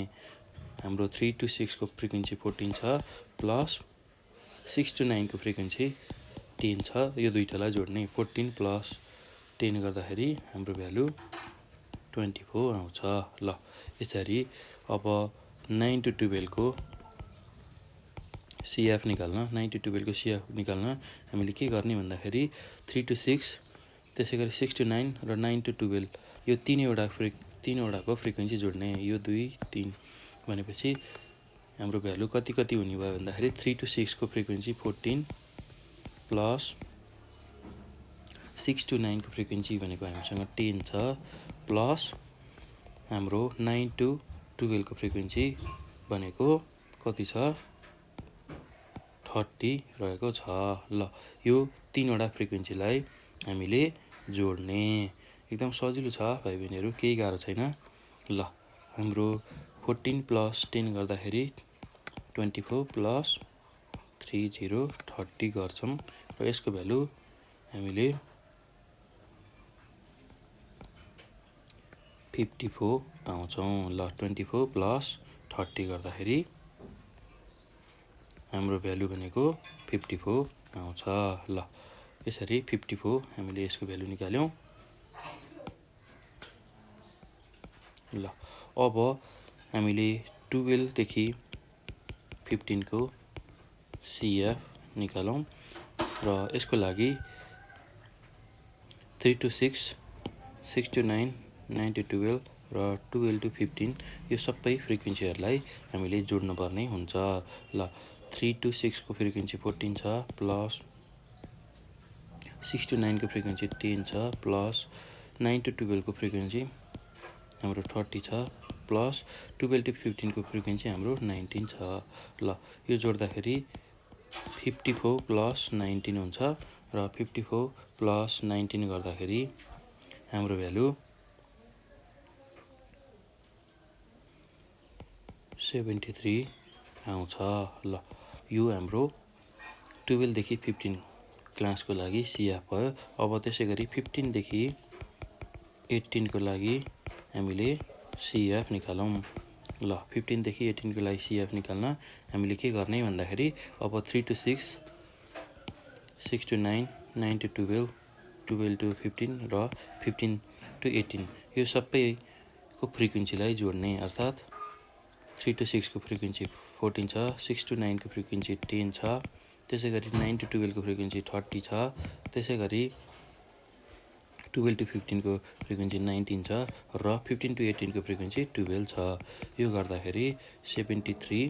हाम्रो 3 to 6 को फ्रिक्वेन्सी 14 छ प्लस 6 to 9 को फ्रिक्वेन्सी 10 छ, यो दुईटालाई जोड्ने। 14 प्लस 10 गर्दाखेरि हाम्रो भ्यालु 24 आउँछ। ल यसरी अब 9 to 12 को CF निकाल्न, 9 to 12 को CF निकाल्न हामीले के गर्ने भन्दाखेरि 3 to 6 त्यसै गरी 6 to 9 र 9 to 12 यो तीनवटाको फ्रिक्वेन्सी जोड्ने। यो 2 3 भनेपछि हाम्रो भ्यालु कति हुने भयो भन्दाखेरि 3 to 6 को फ्रिक्वेन्सी 14 प्लस 6 to 9 को फ्रिक्वेन्सी भनेको हामीसँग 10 छ प्लस हाम्रो 9 to 12 को फ्रिक्वेन्सी भनेको कति छ 30 रहेको छ। ल यो तीनवटा फ्रिक्वेन्सीलाई हामीले जोड्ने। एकदम सजिलो छ भाइ बहिनीहरू, केही गाह्रो छैन। ल हाम्रो 14 प्लस 10 गर्दाखेरि 24 प्लस 30 30 गर्छौँ र यसको भ्यालु हामीले 54 पाउँछौँ। ल 24 प्लस 30 गर्दाखेरि हाम्रो भ्यालु भनेको 54 आउँछ। ल यसरी 54 हामीले यसको भ्यालु निकाल्यौँ। ल अब हामीले 12 देखि 15 को CF निकालौँ र यसको लागि 3 to 6, 6 to 9, 9 to 12 र 12 to 15 यो सबै फ्रिक्वेन्सीहरूलाई हामीले जोड्नु पर्ने हुन्छ। ल 3 to 6 को फ्रिक्वेन्सी 14 छ प्लस 6 to 9 को फ्रिक्वेन्सी 10 छ प्लस 9 to 12 को फ्रिक्वेन्सी हाम्रो 30 छ प्लस 12 to 15 को फ्रिक्वेन्सी हाम्रो 19 छ। ल यो जोड्दाखेरि 54 प्लस 19 हुन्छ र 54 प्लस 19 गर्दाखेरि हाम्रो भ्यालु 73 आउँछ। ल यो हाम्रो 12 देखि 15 क्लासको लागि CF भयो। अब त्यसै गरी 15 देखि 18 को लागि हामीले CF निकालौँ। ल 15 देखि 18 को लागि CF निकाल्न हामीले के गर्ने भन्दाखेरि अब 3 to 6, 6 to 9, 9 to 12, 12 to 15 र 15 to 18 यो सबैको फ्रिक्वेन्सीलाई जोड्ने, अर्थात् 3 to 6 को फ्रिक्वेन्सी 14 छ, 6 to 9 को फ्रिक्वेन्सी 10 छ, त्यसै गरी 9 to 12 को फ्रिक्वेन्सी 30 छ, त्यसै गरी 12 to 15 को फ्रिक्वेन्सी 19 छ र 15 to 18 को फ्रिक्वेन्सी 12 छ। यो गर्दाखेरि 73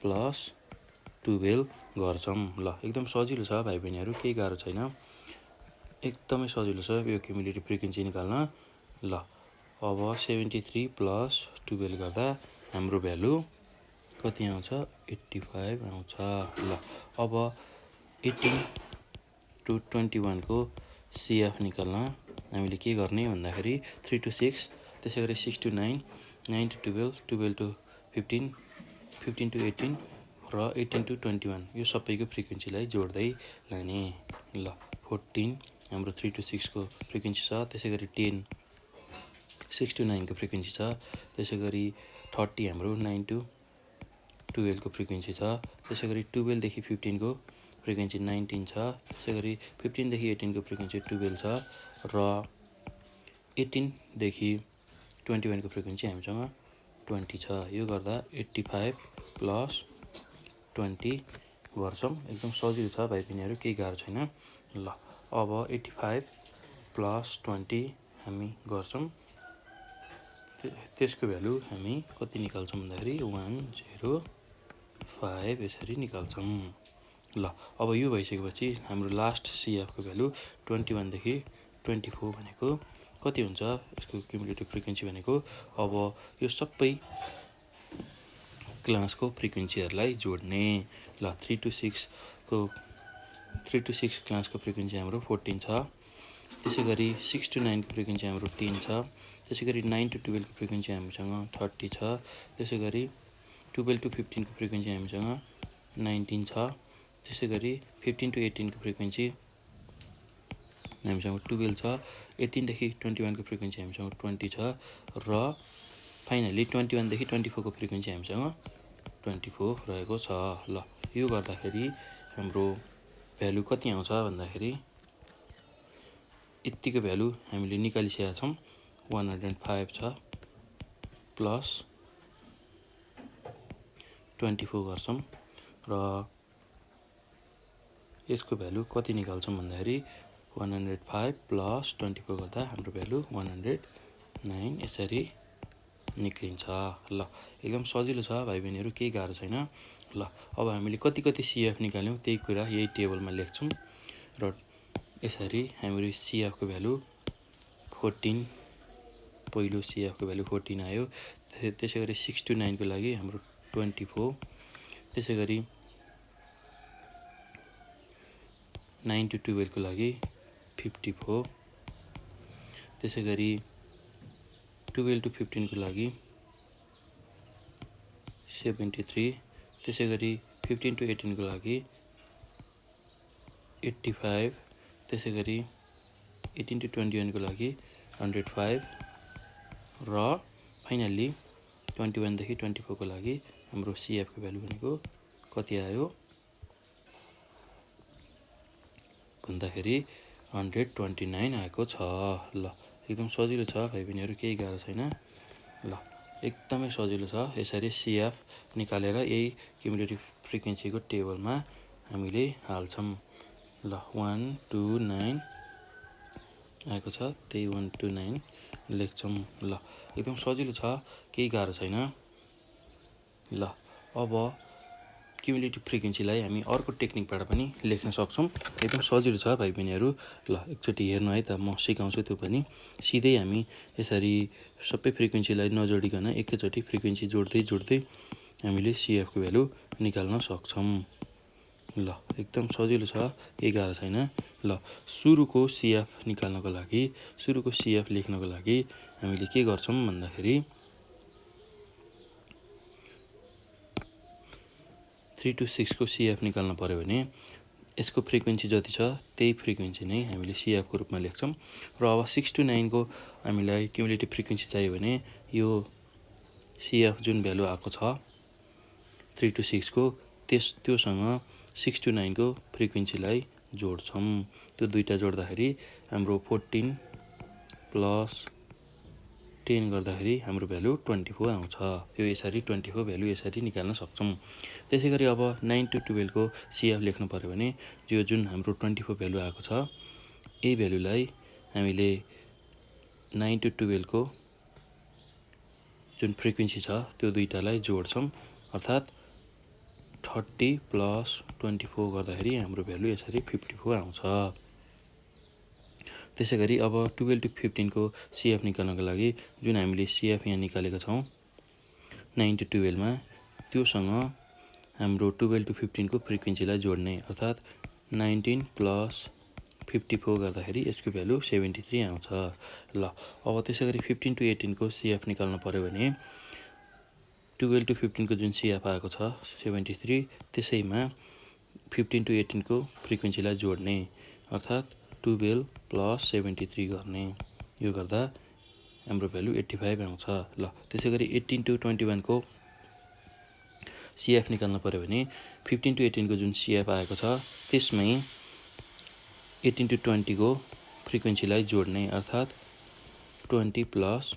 प्लस 12 गर्छौँ। ल एकदम सजिलो छ भाइ बहिनीहरू, केही गाह्रो छैन, एकदमै सजिलो छ यो क्युमुलेटिभ फ्रिक्वेन्सी निकाल्न। ल अब 73 प्लस 12 गर्दा हाम्रो भ्यालु कति आउँछ 85 आउँछ। ल अब 18 to 21 को CF निकाल्न हामीले के गर्ने भन्दाखेरि 3 to 6 त्यसै गरी 6 to 9, 9 to 12, 12 to 15, 15 to 18 र 18 to 21 यो सबैको फ्रिक्वेन्सीलाई जोड्दै लाने। ल 14 हाम्रो 3 to 6 को फ्रिक्वेन्सी छ, त्यसै गरी 10 6 to 9 को फ्रिक्वेन्सी छ, त्यसै गरी 30 हाम्रो 9 to 12 को फ्रिक्वेन्सी छ, त्यसै गरी 12 देखि 15 को फ्रिक्वेन्सी 19 छ, त्यसै गरी 15 देखि 18 को फ्रिक्वेन्सी 12 छ र 18 देखि 21 को फ्रिक्वेन्सी हामीसँग 20 छ। यो गर्दा 85 प्लस 20 गर्छौँ। एकदम सजिलो छ भाइ बहिनीहरू, केही गाह्रो छैन। ल अब 85 प्लस 20 हामी गर्छौँ, त्यसको भ्यालु हामी कति निकाल्छौँ भन्दाखेरि 105 यसरी निकाल्छौँ। ल अब यो भइसकेपछि हाम्रो लास्ट CF को भ्यालु 21 देखि 24 भनेको कति हुन्छ, यसको क्युमुलेटिभ फ्रिक्वेन्सी भनेको अब यो सबै क्लासको फ्रिक्वेन्सीहरूलाई जोड्ने। ल 3 to 6 को 3 to 6 क्लासको फ्रिक्वेन्सी हाम्रो 14 छ। त्यसै गरी 6 to 9 को फ्रिक्वेन्सी हाम्रो 10 छ। त्यसै गरी 9 to 12 को फ्रिक्वेन्सी हामीसँग 30 छ। त्यसै गरी 12 to 15 को फ्रिक्वेन्सी हामीसँग 19 छ। त्यसै गरी 15 to 18 को फ्रिक्वेन्सी हामीसँग 12 छ। 18 देखि 21 को फ्रिक्वेन्सी हामीसँग 20 छ र फाइनली 21 देखि 24 को फ्रिक्वेन्सी हामीसँग 24 रहेको छ। ल यो गर्दाखेरि हाम्रो भ्यालु कति आउँछ भन्दाखेरि यतिको भ्यालु हामीले निकालिसकेका छौँ। 105 छ प्लस 24 गर्छौँ र यसको भ्यालु कति निकाल्छौँ भन्दाखेरि 105 प्लस 24 गर्दा हाम्रो भ्यालु 109 यसरी निक्लिन्छ। ल एकदम सजिलो छ भाइ बहिनीहरू, केही गाह्रो छैन। ल अब हामीले कति कति सिएफ निकाल्यौँ त्यही कुरा यही टेबलमा लेख्छौँ र यसरी हाम्रो सिएफको भ्यालु 14, पहिलो सिएफको भ्यालु 14 आयो। त्यसै गरी 6 to 9 को लागि हाम्रो 24, त्यसै गरी 9 to 12 को लागि 54, त्यसै गरी 12 to 15 को लागि 73, त्यसै गरी 15 to 18 को लागि 85, त्यसै गरी 18 to 21 को लागि 105 र फाइनल्ली 21 देखि 24 को लागि हाम्रो सिएफको भ्यालु भनेको कति आयो भन्दाखेरि 129 आएको छ। ल एकदम सजिलो छ भाइ बहिनीहरू, केही गाह्रो छैन। ल एकदमै सजिलो छ। यसरी सिएफ निकालेर यही क्युमुलेटिभ फ्रिक्वेन्सीको टेबलमा हामीले हाल्छौँ। ल 129 आएको छ, त्यही 129 लेख्छौँ। ल एकदम सजिलो छ, केही गाह्रो छैन। ल अब क्युमुलेटिभ फ्रिक्वेन्सीलाई हामी अर्को टेक्निकबाट पनि लेख्न सक्छौँ। एकदम सजिलो छ भाइ बहिनीहरू। ल एकचोटि हेर्नु है त, म सिकाउँछु त्यो पनि। सिधै हामी यसरी सबै फ्रिक्वेन्सीलाई नजोडिकन एकैचोटि फ्रिक्वेन्सी जोड्दै जोड्दै हामीले सिएफको भ्यालु निकाल्न सक्छौँ। ल एकदम सजिलो छ, केही गाह्रो छैन। ल सुरुको सिएफ निकाल्नको लागि, सुरुको सिएफ लेख्नको लागि हामीले के गर्छौँ भन्दाखेरि 3 to 6 को सिएफ निकाल्न पर्यो भने यसको फ्रिक्वेन्सी जति छ त्यही फ्रिक्वेन्सी नै हामीले सिएफको रूपमा लेख्छौँ। र अब 6 to 9 को हामीलाई क्युमुलेटिभ फ्रिक्वेन्सी चाहियो भने यो सिएफ जुन भ्यालु आएको छ 3 to 6 को त्योसँग 6 to 9 को फ्रिक्वेन्सीलाई जोड्छौँ। त्यो दुईटा जोड्दाखेरि हाम्रो 14 प्लस 10 गर्दाखेरि हाम्रो भ्यालु 24 आउँछ। यो यसरी 24 भ्यालु यसरी निकाल्न सक्छौँ। त्यसै गरी अब 9 to 12 को सिएफ लेख्नु पर्यो भने यो जुन हाम्रो 24 भ्यालु आएको छ यही भ्यालुलाई हामीले 9 to 12 को जुन फ्रिक्वेन्सी छ त्यो दुईटालाई जोड्छौँ, अर्थात् 30 प्लस 24 गर्दाखेरि हाम्रो भ्यालु यसरी 54 आउँछ। त्यसै गरी अब 12 to 15 को सिएफ निकाल्नको लागि जुन हामीले सिएफ यहाँ निकालेका छौँ 9 to 12 मा त्योसँग हाम्रो 12 to 15 को फ्रिक्वेन्सीलाई जोड्ने, अर्थात् 19 प्लस 54 गर्दाखेरि यसको भ्यालु 73 आउँछ। ल अब त्यसै गरी 15 to 18 को सिएफ निकाल्नु पर्यो भने 12 to 15 को जुन सिएफ आएको छ 73, त्यसैमा 15 to 18 को फ्रिक्वेन्सीलाई जोड्ने, अर्थात् 12 प्लस 73 गर्ने। यो गर्दा हाम्रो भ्यालु 85 आउँछ। ल त्यसै गरी 18 to 21 को सिएफ निकाल्नु पर्यो भने 15 to 18 को जुन सिएफ आएको छ त्यसमै 18 to 20 को फ्रिक्वेन्सीलाई जोड्ने, अर्थात् 20 प्लस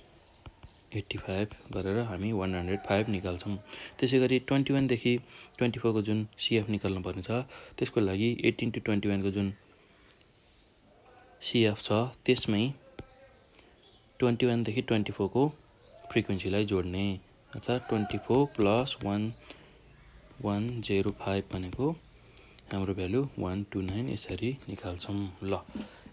85 गरेर हामी 105 निकाल्छौँ। त्यसै गरी 21 देखि 24 को जुन सिएफ निकाल्नु पर्ने छ त्यसको लागि 18 to 21 को जुन सिएफ छ त्यसमै 21 देखि 24 को फ्रिक्वेन्सीलाई जोड्ने, अर्थात् 24 प्लस 105 भनेको हाम्रो भ्यालु 129 यसरी निकाल्छौँ। ल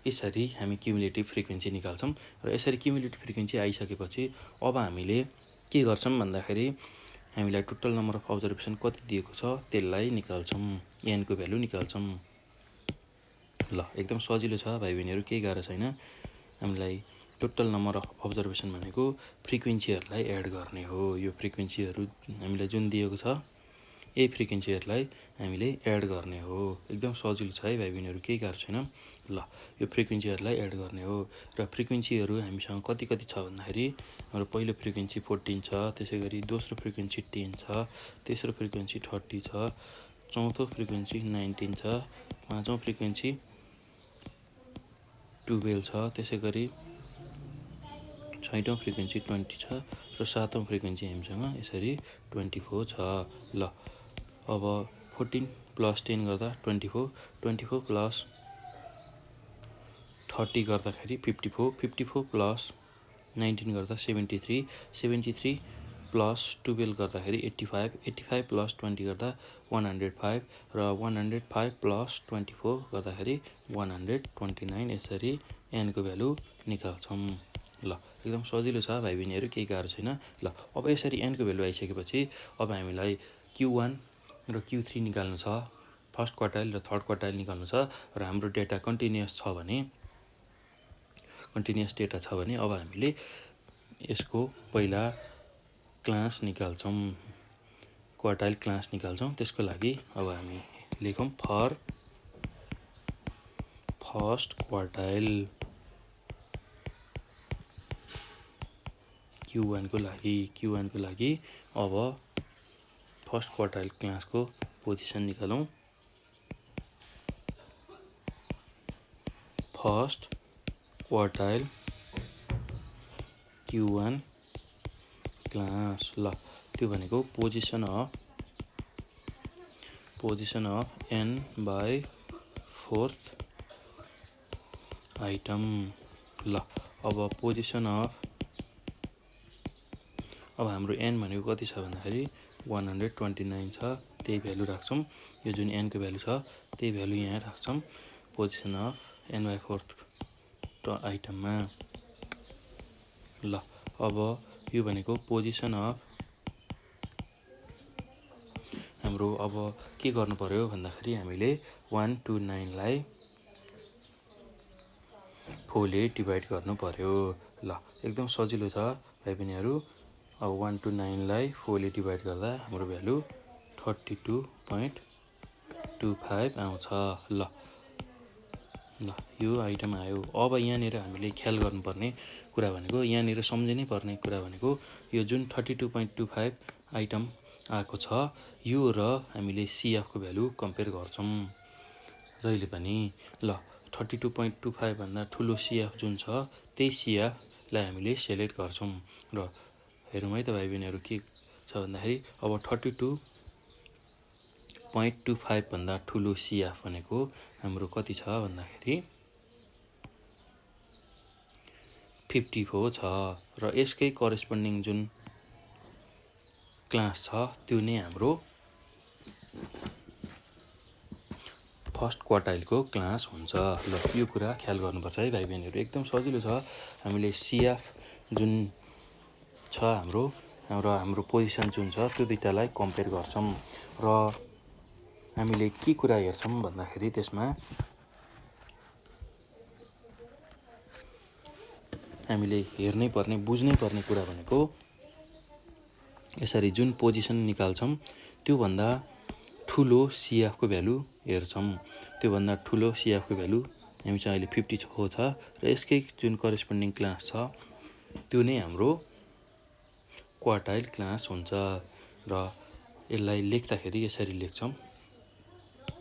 यसरी हामी क्युमुलेटिभ फ्रिक्वेन्सी निकाल्छौँ। र यसरी क्युमुलेटिभ फ्रिक्वेन्सी आइसकेपछि अब हामीले के गर्छौँ भन्दाखेरि हामीलाई टोटल नम्बर अफ अब्जर्भेसन कति दिएको छ त्यसलाई निकाल्छौँ, एनको भ्यालु निकाल्छौँ। ल एकदम सजिलो छ भाइ बहिनीहरू, केही गाह्रो छैन। हामीलाई टोटल नम्बर अफ अब्जर्भेसन भनेको फ्रिक्वेन्सीहरूलाई एड गर्ने हो। यो फ्रिक्वेन्सीहरू हामीलाई जुन दिएको छ यही फ्रिक्वेन्सीहरूलाई हामीले एड गर्ने हो। एकदम सजिलो छ है भाइ बहिनीहरू, केही गाह्रो छैन। ल यो फ्रिक्वेन्सीहरूलाई एड गर्ने हो र फ्रिक्वेन्सीहरू हामीसँग कति कति छ भन्दाखेरि हाम्रो पहिलो फ्रिक्वेन्सी 14 छ, त्यसै गरी दोस्रो फ्रिक्वेन्सी 10 छ, तेस्रो फ्रिक्वेन्सी 30 छ, चौथो फ्रिक्वेन्सी 19 छ, पाँचौँ फ्रिक्वेन्सी 12 छ, त्यसै गरी छैटौँ फ्रिक्वेन्सी 20 छ र सातौँ फ्रिक्वेन्सी हामीसँग यसरी 24 छ। ल अब 14 प्लस 10 गर्दा 24, 24 प्लस 30 गर्दाखेरि 54, 54 प्लस 19 गर्दा 73, 73 प्लस 12 गर्दाखेरि 85, 85 प्लस 20 गर्दा 105 र 105 प्लस 24 गर्दाखेरि 129। यसरी एनको भ्यालु निकाल्छौँ। ल एकदम सजिलो छ भाइ बहिनीहरू, केही गाह्रो छैन। ल अब यसरी एनको भ्यालु आइसकेपछि अब हामीलाई Q1 र Q3 निकाल्नु छ, फर्स्ट क्वार्टाइल र थर्ड क्वार्टाइल निकाल्नु छ र हाम्रो डेटा कन्टिन्युअस डेटा छ भने अब हामीले यसको पहिला क्लास निकाल्छौँ, क्वार्टाइल क्लास निकाल्छौँ। त्यसको लागि अब हामी लेखौँ फर फर्स्ट क्वार्टाइल Q1 को लागि अब फर्स्ट क्वार्टाइल क्लासको पोजिसन निकालौँ। First quartile Q1 class. ल त्यो भनेको position of n by fourth item. ल अब पोजिसन अफ अब हाम्रो n भनेको कति छ भन्दाखेरि 129 छ, त्यही भ्यालु राख्छौँ। यो जुन n को भ्यालु छ त्यही भ्यालु यहाँ राख्छौँ position of n by fourth आइटममा। ल अब यो भनेको पोजिसन अफ हाम्रो अब के गर्नु पर्यो भन्दाखेरि हामीले 129 लाई 4 ले डिभाइड गर्नु पर्यो। ल एकदम सजिलो छ भाइ बहिनीहरू। अब 129 लाई 4 ले डिभाइड गर्दा हाम्रो भ्यालु 32.25 आउँछ। ल यो आइटम आयो। अब यहाँनिर हामीले ख्याल गर्नुपर्ने कुरा भनेको, यहाँनिर सम्झिनै पर्ने कुरा भनेको यो जुन 32.25 आइटम आएको छ यो र हामीले CF को भ्यालु कम्पेयर गर्छौँ जहिले पनि। ल 32.25 भन्दा ठुलो CF जुन छ त्यही CF लाई हामीले सेलेक्ट गर्छौँ र हेरौँ है त भाइ बहिनीहरू के छ भन्दाखेरि अब 32.25 भन्दा ठुलो CF भनेको हाम्रो कति छ भन्दाखेरि 54 छ र यसकै करेस्पोन्डिङ जुन क्लास छ त्यो नै हाम्रो फर्स्ट क्वार्टाइलको क्लास हुन्छ। ल यो कुरा ख्याल गर्नुपर्छ है भाइ बहिनीहरू, एकदम सजिलो छ। हामीले CF जुन छ हाम्रो पोजिसन जुन छ त्यो दुईटालाई कम्पेयर गर्छौँ र हामीले के कुरा हेर्छौँ भन्दाखेरि त्यसमा हामीले हेर्नै पर्ने बुझ्नै पर्ने कुरा भनेको यसरी जुन पोजिसन निकाल्छौँ त्योभन्दा ठुलो CF को भ्यालु हेर्छौँ। त्योभन्दा ठुलो CF को भ्यालु हामीसँग अहिले 54 छ र यसकै जुन करेस्पोन्डिङ क्लास छ त्यो नै हाम्रो क्वार्टाइल क्लास हुन्छ र यसलाई लेख्दाखेरि यसरी लेख्छौँ।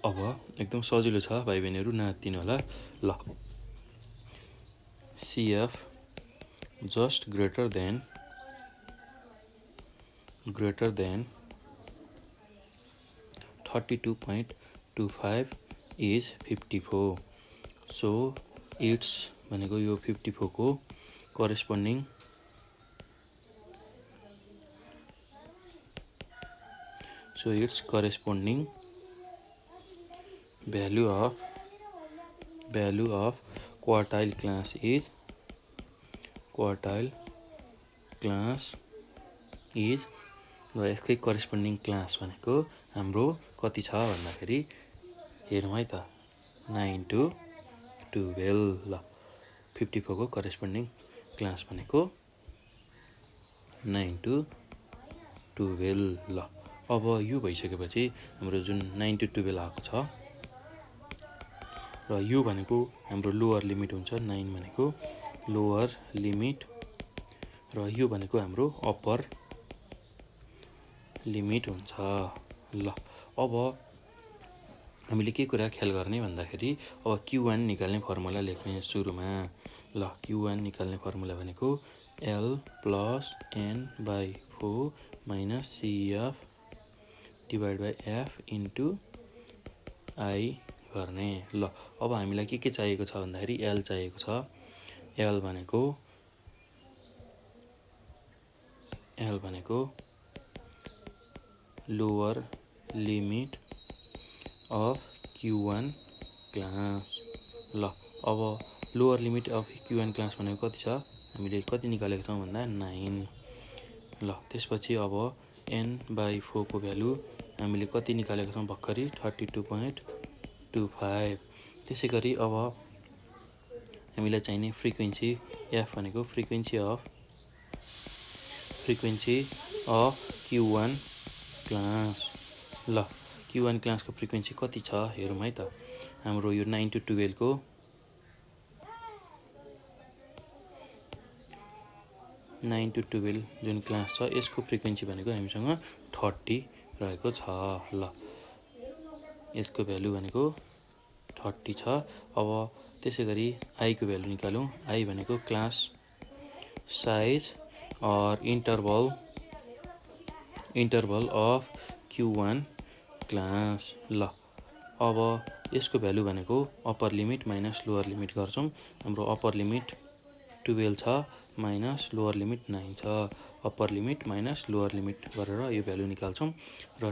अब एकदम सजिलो छ भाइ बहिनीहरू, नआत्तिनु होला। ल CF just greater than 32.25 is 54. So it's भनेको यो 54 को corresponding value of quartile class is र यसकै करेस्पोन्डिङ क्लास भनेको हाम्रो कति छ भन्दाखेरि हेरौँ है त 9 to 12 ल 54 को करेस्पोन्डिङ क्लास भनेको 9 to 12 ल अब यो भइसकेपछि हाम्रो जुन 9 to 12 आएको छ र यो भनेको हाम्रो लोअर लिमिट हुन्छ 9 भनेको लोअर लिमिट र यो भनेको हाम्रो अप्पर लिमिट हुन्छ ल अब हामीले के कुरा ख्याल गर्ने भन्दाखेरि अब Q1 निकाल्ने फर्मुला लेख्ने सुरुमा ल Q1 निकाल्ने फर्मुला भनेको L plus N by 4 minus CF divided by F into I गर्ने ल अब हामीलाई के चाहिएको छ भन्दाखेरि L चाहिएको छ L भनेको lower limit of Q1 class ल अब lower limit of Q1 class भनेको कति छ हामीले कति निकालेको छौं भन्दा 9 ल त्यसपछि अब n by 4 को भ्यालु हामीले कति निकालेको छौं भर्खरै 32.25 त्यसैगरी अब हामीलाई चाहिने फ्रिक्वेन्सी f भनेको फ्रिक्वेन्सी अफ Q1 क्लास ल Q1 क्लास को फ्रिक्वेन्सी कति छ हेरौं है त हाम्रो यो 9 to 12 को 9 to 12 जुन क्लास छ यसको फ्रिक्वेन्सी भनेको हामीसँग 30 रहेको छ ल यसको भ्यालु भनेको 30 छ अब त्यसैगरी I को भ्यालु निकालौं I भनेको क्लास साइज और इन्टरभल अफ Q1 क्लास ल अब यसको भ्यालु भनेको upper limit minus lower limit गर्छौं हाम्रो अप्पर लिमिट 12 छ माइनस लोअर लिमिट 9 छ upper limit minus lower limit गरेर यो भ्यालु निकाल्छौं र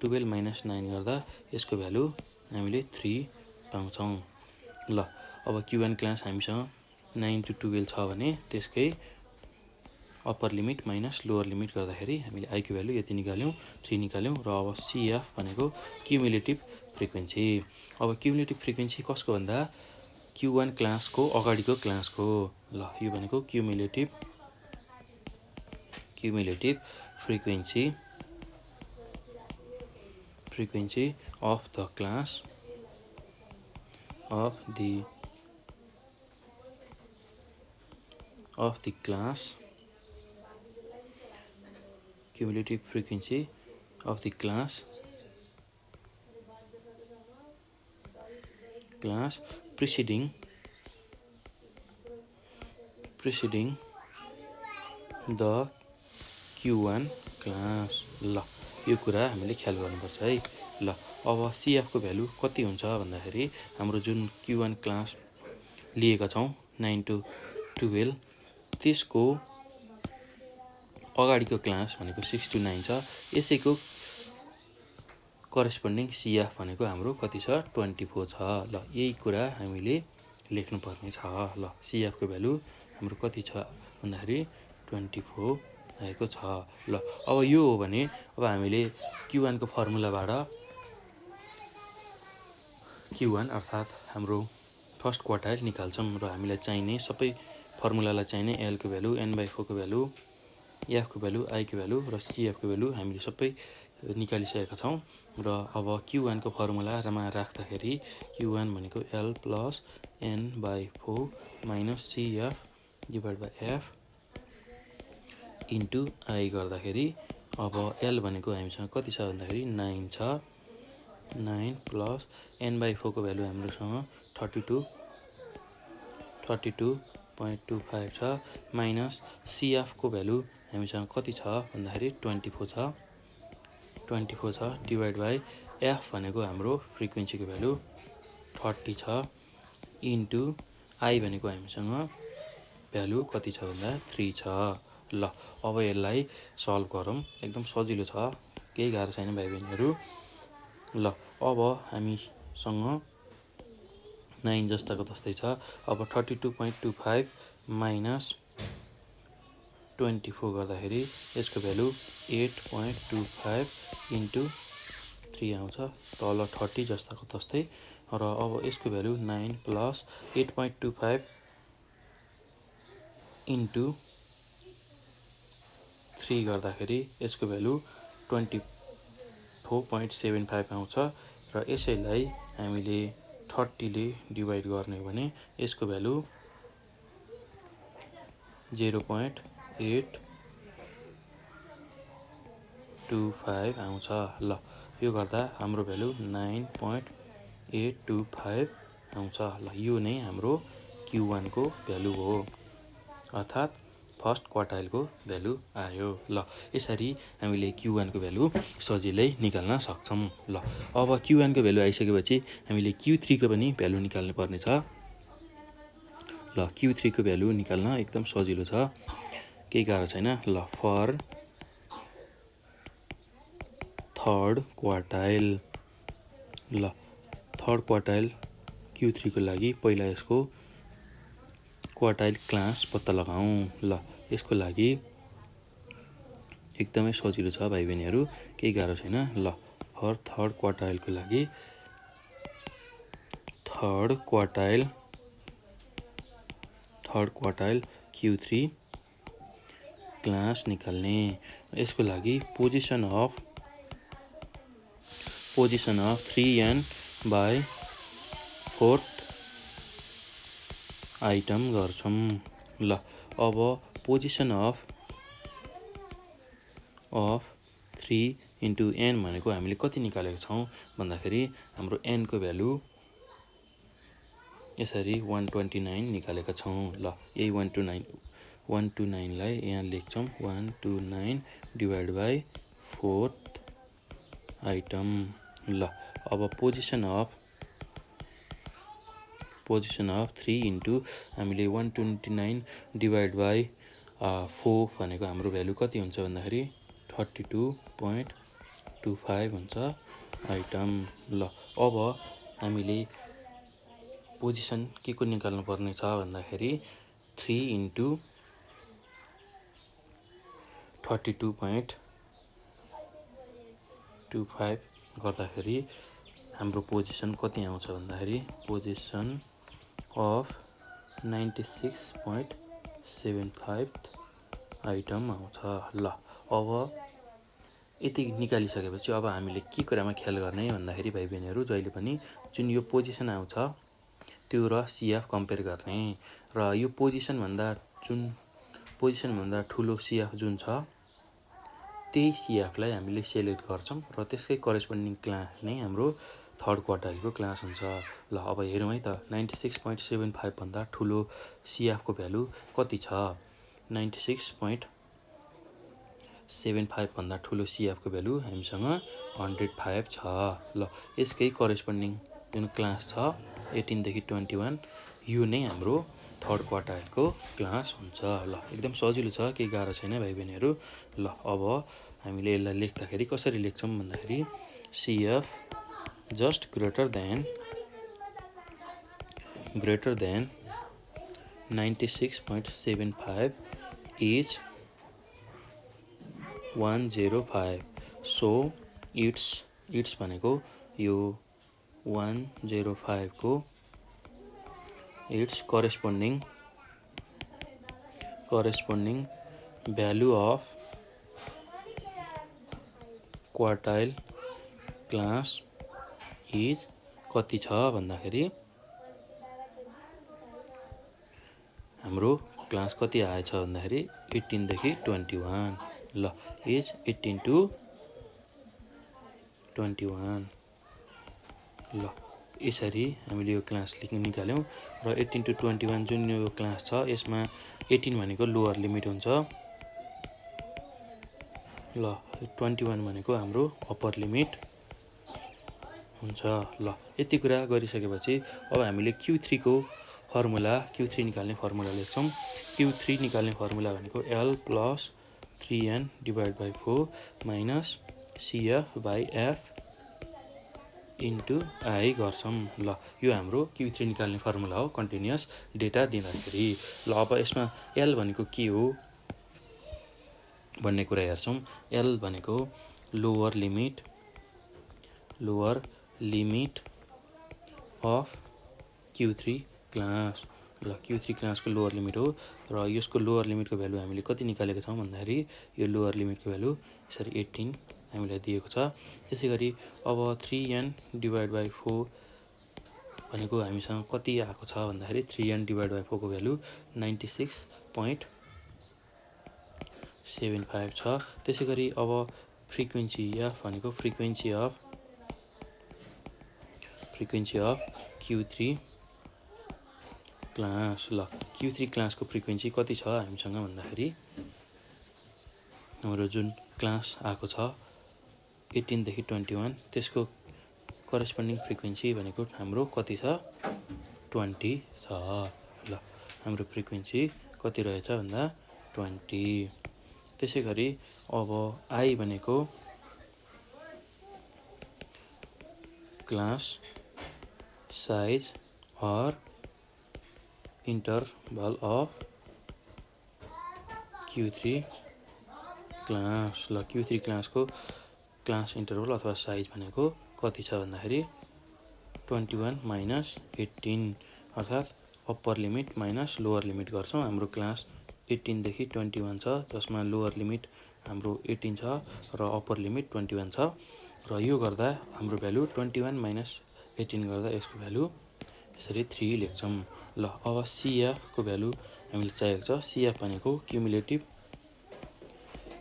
12 माइनस 9 गर्दा यसको भ्यालु हामीले 3 पाउँछौं ल अब Q1 क्लास हामीसँग 9 to 12 छ भने त्यसकै upper limit minus lower limit गर्दाखेरि हामीले I को भ्यालु यति निकाल्यौं 3 निकाल्यौं र अब CF भनेको क्युमुलेटिभ फ्रिक्वेन्सी अब क्युमुलेटिभ फ्रिक्वेन्सी कसको भन्दा Q1 क्लास को अगाडिको क्लासको ल यो भनेको cumulative frequency of the class cumulative frequency of the class preceding the Q1 class ल यो कुरा हामीले ख्याल गर्नुपर्छ है ल अब CF को भ्यालु कति हुन्छ भन्दाखेरि हाम्रो जुन Q1 क्लास लिएका छौं 9 to 12 त्यसको अगाडिको क्लास भनेको 6 to 9 छ यसैको करेस्पोन्डिङ CF भनेको हाम्रो कति छ 24 छ ल यही कुरा हामीले लेख्नु पर्ने छ ल CF को भ्यालु हाम्रो कति छ भन्दाखेरि 24 आएको छ ल अब यो हो भने अब हामीले Q1 को फर्मुलाबाट Q1 अर्थात हाम्रो फर्स्ट क्वार्टाइल निकाल्छौं र हामीलाई चाहिने सबै फर्मुलालाई चाहिने L को भ्यालु n/4 को भ्यालु F को भ्यालु I को भ्यालु र CF को भ्यालु हामीले सबै निकालिसकेका छौं र अब Q1 को फर्मुलामा राख्दाखेरि Q1 भनेको L plus n/4 minus CF divided by F into I गर्दाखेरि अब L भनेको हामीसँग कति छ भन्दाखेरि 9 छ 9 plus n/4 को भ्यालु हाम्रोसँग 32.25 छ माइनस CF को भ्यालु हामीसँग कति छ भन्दाखेरि 24 छ डिवाइड बाइ F भनेको हाम्रो फ्रिक्वेन्सी को भ्यालु 30 छ इन्टु I भनेको हामीसँग भ्यालु कति छ भन्दा 3 छ ल अब यसलाई सल्भ गरौँ एकदम सजिलो छ केही गाह्रो छैन भाइ बहिनीहरु ल अब हामीसँग 9 जस्ताको तस्तै छ अब 32.25 माइनस 24 गर्दाखेरि यसको भ्यालु 8.25 इन्टु 3 आउँछ तल 30 जस्ताको तस्तै र अब यसको भ्यालु 9 प्लस 8.25 इन्टु 3 गर्दाखेरि यसको भ्यालु 24.75 आउँछ र यसैलाई हामीले 30 ले डिभाइड गर्ने हो भने यसको भ्यालु 0.825 आउँछ। ल यो गर्दा हाम्रो भ्यालु 9.825 आउँछ। ल यो नै हाम्रो Q1 को भ्यालु हो, अर्थात् फर्स्ट क्वार्टाइलको भ्यालु आयो। ल यसरी हामीले Q1 को भ्यालु सजिलै निकाल्न सक्छौँ। ल अब Q1 को भ्यालु आइसकेपछि हामीले Q3 को पनि भ्यालु निकाल्नु पर्नेछ। ल Q3 को भ्यालु निकाल्न एकदम सजिलो छ, केही गाह्रो छैन। ल फर थर्ड क्वार्टाइल, ल थर्ड क्वार्टाइल Q3 को लागि पहिला यसको क्वार्टाइल क्लास पत्ता लगाऊ। ल यसको लागि एकदमै सजिलो छ भाइ बहिनीहरू, केही गाह्रो छैन। ल फर थर्ड क्वार्टाइलको लागि थर्ड क्वार्टाइल Q3 क्लास निकाल्ने। यसको लागि पोजिसन अफ 3n/4 आइटम गर्छौँ। ल अब पोजिसन अफ 3 इन्टु n भनेको हामीले कति निकालेको छौँ भन्दाखेरि हाम्रो n को भ्यालु यसरी 129 निकालेका छौँ। ल यही 129 लाई यहाँ लेख्छौँ, 129 डिभाइड बाई 4th आइटम। ल अब पोजिसन अफ 3 इन्टु हामीले 129 डिभाइड बाई 4 भनेको हाम्रो भ्यालु कति हुन्छ भन्दाखेरि 32.25 हुन्छ आइटम। ल अब हामीले पोजिसन के को निकाल्नु पर्ने छ भन्दाखेरि 3 इन्टु 32.25 गर्दाखेरि हाम्रो पोजिसन कति आउँछ भन्दाखेरि पोजिसन अफ 96.75 आइटम आउँछ। ल अब यति निकालिसकेपछि अब हामीले के कुरामा ख्याल गर्ने भन्दाखेरि भाइ बहिनीहरू, जहिले पनि जुन यो पोजिसन आउँछ त्यो र CF कम्पेयर गर्ने, र यो पोजिसनभन्दा ठुलो CF जुन छ त्यही CF लाई हामीले सेलेक्ट गर्छौँ र त्यसकै करेस्पोन्डिङ क्लास नै हाम्रो थर्ड क्वार्टाइलको क्लास हुन्छ। ल अब हेरौँ है त, 96.75 भन्दा ठुलो CF को भ्यालु कति छ। 96.75 भन्दा ठुलो CF को भ्यालु हामीसँग 105 छ। ल यसकै करेस्पोन्डिङ जुन क्लास छ 18 देखि 21, यो नै हाम्रो थर्ड क्वार्टाइलको क्लास हुन्छ। ल एकदम सजिलो छ, केही गाह्रो छैन भाइ बहिनीहरू। ल अब हामीले यसलाई लेख्दाखेरि कसरी लेख्छौँ भन्दाखेरि CF just greater than 96.75 is 105। So it's भनेको यो 105 को it's corresponding value of quartile class is कति छ भन्दाखेरि हाम्रो क्लास कति आएछ भन्दाखेरि 18 देखि 21। ल इज 18 to 21। ल यसरी हामीले यो क्लास निकाल्यौँ र 18 to 21 जुन यो क्लास छ यसमा 18 भनेको लोअर लिमिट हुन्छ। ल 21 भनेको हाम्रो अप्पर लिमिट हुन्छ। ल यति कुरा गरिसकेपछि अब हामीले Q3 निकाल्ने फर्मुला लेख्छौँ। Q3 निकाल्ने फर्मुला भनेको L plus 3n divide by 4 minus CF by F into I गर्छौँ। ल यो हाम्रो Q3 निकाल्ने फर्मुला हो, कन्टिन्युअस डेटा दिँदाखेरि। ल अब यसमा L भनेको के हो भन्ने कुरा हेर्छौँ। L भनेको lower limit of Q3 class. ल Q3 क्लासको लोअर लिमिट हो र यसको लोअर लिमिटको भ्यालु हामीले कति निकालेको छौँ भन्दाखेरि यो लोअर लिमिटको भ्यालु यसरी 18 हामीलाई दिएको छ। त्यसै गरी अब 3n डिभाइड बाई 4 भनेको हामीसँग कति आएको छ भन्दाखेरि 3n डिभाइड बाई 4 को भ्यालु 96.75 छ। त्यसै गरी अब फ्रिक्वेन्सी f भनेको फ्रिक्वेन्सी अफ Q3 क्लास। ल Q3 क्लासको फ्रिक्वेन्सी कति छ हामीसँग भन्दाखेरि हाम्रो जुन क्लास आएको छ 18 देखि 21 त्यसको करेस्पोन्डिङ फ्रिक्वेन्सी भनेको हाम्रो कति छ 20 छ। ल हाम्रो फ्रिक्वेन्सी कति रहेछ भन्दा 20। त्यसै गरी अब I भनेको class size or interval of Q3 class. ल Q3 क्लासको क्लास इन्टरभल अथवा साइज भनेको कति छ भन्दाखेरि 21 माइनस 18 अर्थात् upper limit minus lower limit गर्छौँ। हाम्रो क्लास 18 देखि 21 छ जसमा लोअर लिमिट हाम्रो 18 छ र अप्पर लिमिट 21 छ र यो गर्दा हाम्रो भ्यालु 21 माइनस 18 गर्दा यसको भ्यालु यसरी 3 लेख्छौँ। ल अब CF को भ्यालु हामीले चाहिएको छ। CF भनेको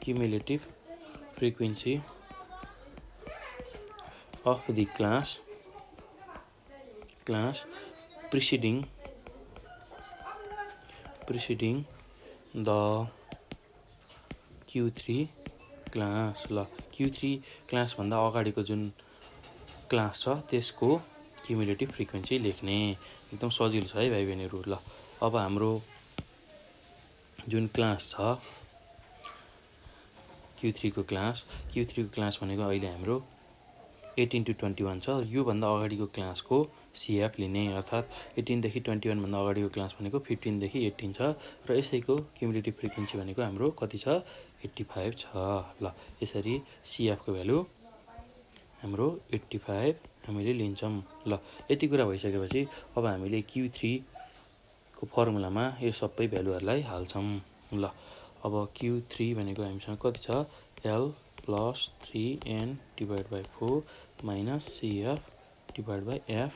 cumulative frequency of the class preceding the Q3 class. ल Q3 क्लासभन्दा अगाडिको जुन क्लास छ त्यसको क्युमुलेटिभ फ्रिक्वेन्सी लेख्ने एकदम सजिलो छ है भाइ बहिनीहरू। ल अब हाम्रो जुन क्लास छ Q3 को क्लास भनेको अहिले हाम्रो 18 to 21 छ। योभन्दा अगाडिको क्लासको CF लिने अर्थात् 18 देखि 21 भन्दा अगाडिको क्लास भनेको 15 देखि 18 छ र यसैको क्युमुलेटिभ फ्रिक्वेन्सी भनेको हाम्रो कति छ 85 छ। ल यसरी CF को भ्यालु हाम्रो 85 हामीले लिन्छौँ। ल यति कुरा भइसकेपछि अब हामीले Q3 को फर्मुलामा यो सबै भ्यालुहरूलाई हाल्छौँ। ल अब Q3 भनेको हामीसँग कति छ L plus 3n divide by 4 minus CF divide by F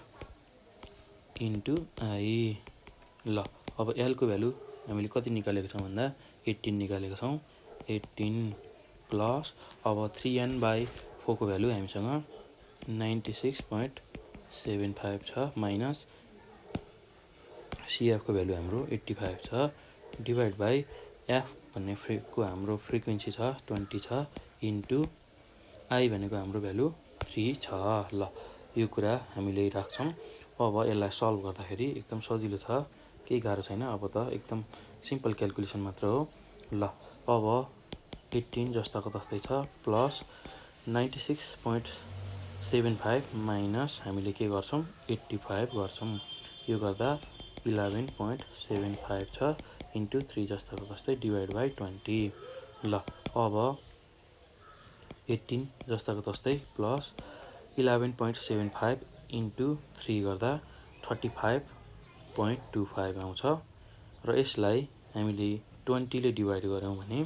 into I। ल अब L को भ्यालु हामीले कति निकालेको छौँ भन्दा 18 निकालेको छौँ। 18 प्लस अब 3n बाई 4 को भ्यालु हामीसँग 96.75 छ माइनस CF को भ्यालु हाम्रो 85 छ डिभाइड बाई F भन्ने को हाम्रो फ्रिक्वेन्सी छ 20 छ इन्टु I भनेको हाम्रो भ्यालु 3 छ। ल यो कुरा हामीले राख्छौँ। अब यसलाई सल्भ गर्दाखेरि एकदम सजिलो छ, केही गाह्रो छैन। अब त एकदम सिम्पल क्यालकुलेसन मात्र हो। ल अब 18 जस्ताको तस्तै छ प्लस 96.75 माइनस हामीले के गर्छौँ 85 गर्छौँ। यो गर्दा 11.75 छ इन्टु 3 जस्ताको तस्तै डिभाइड बाई 20। ल अब 18 जस्ताको तस्तै प्लस 11.75 इन्टु 3 गर्दा 35.25 आउँछ र यसलाई हामीले 20 ले डिभाइड गऱ्यौँ भने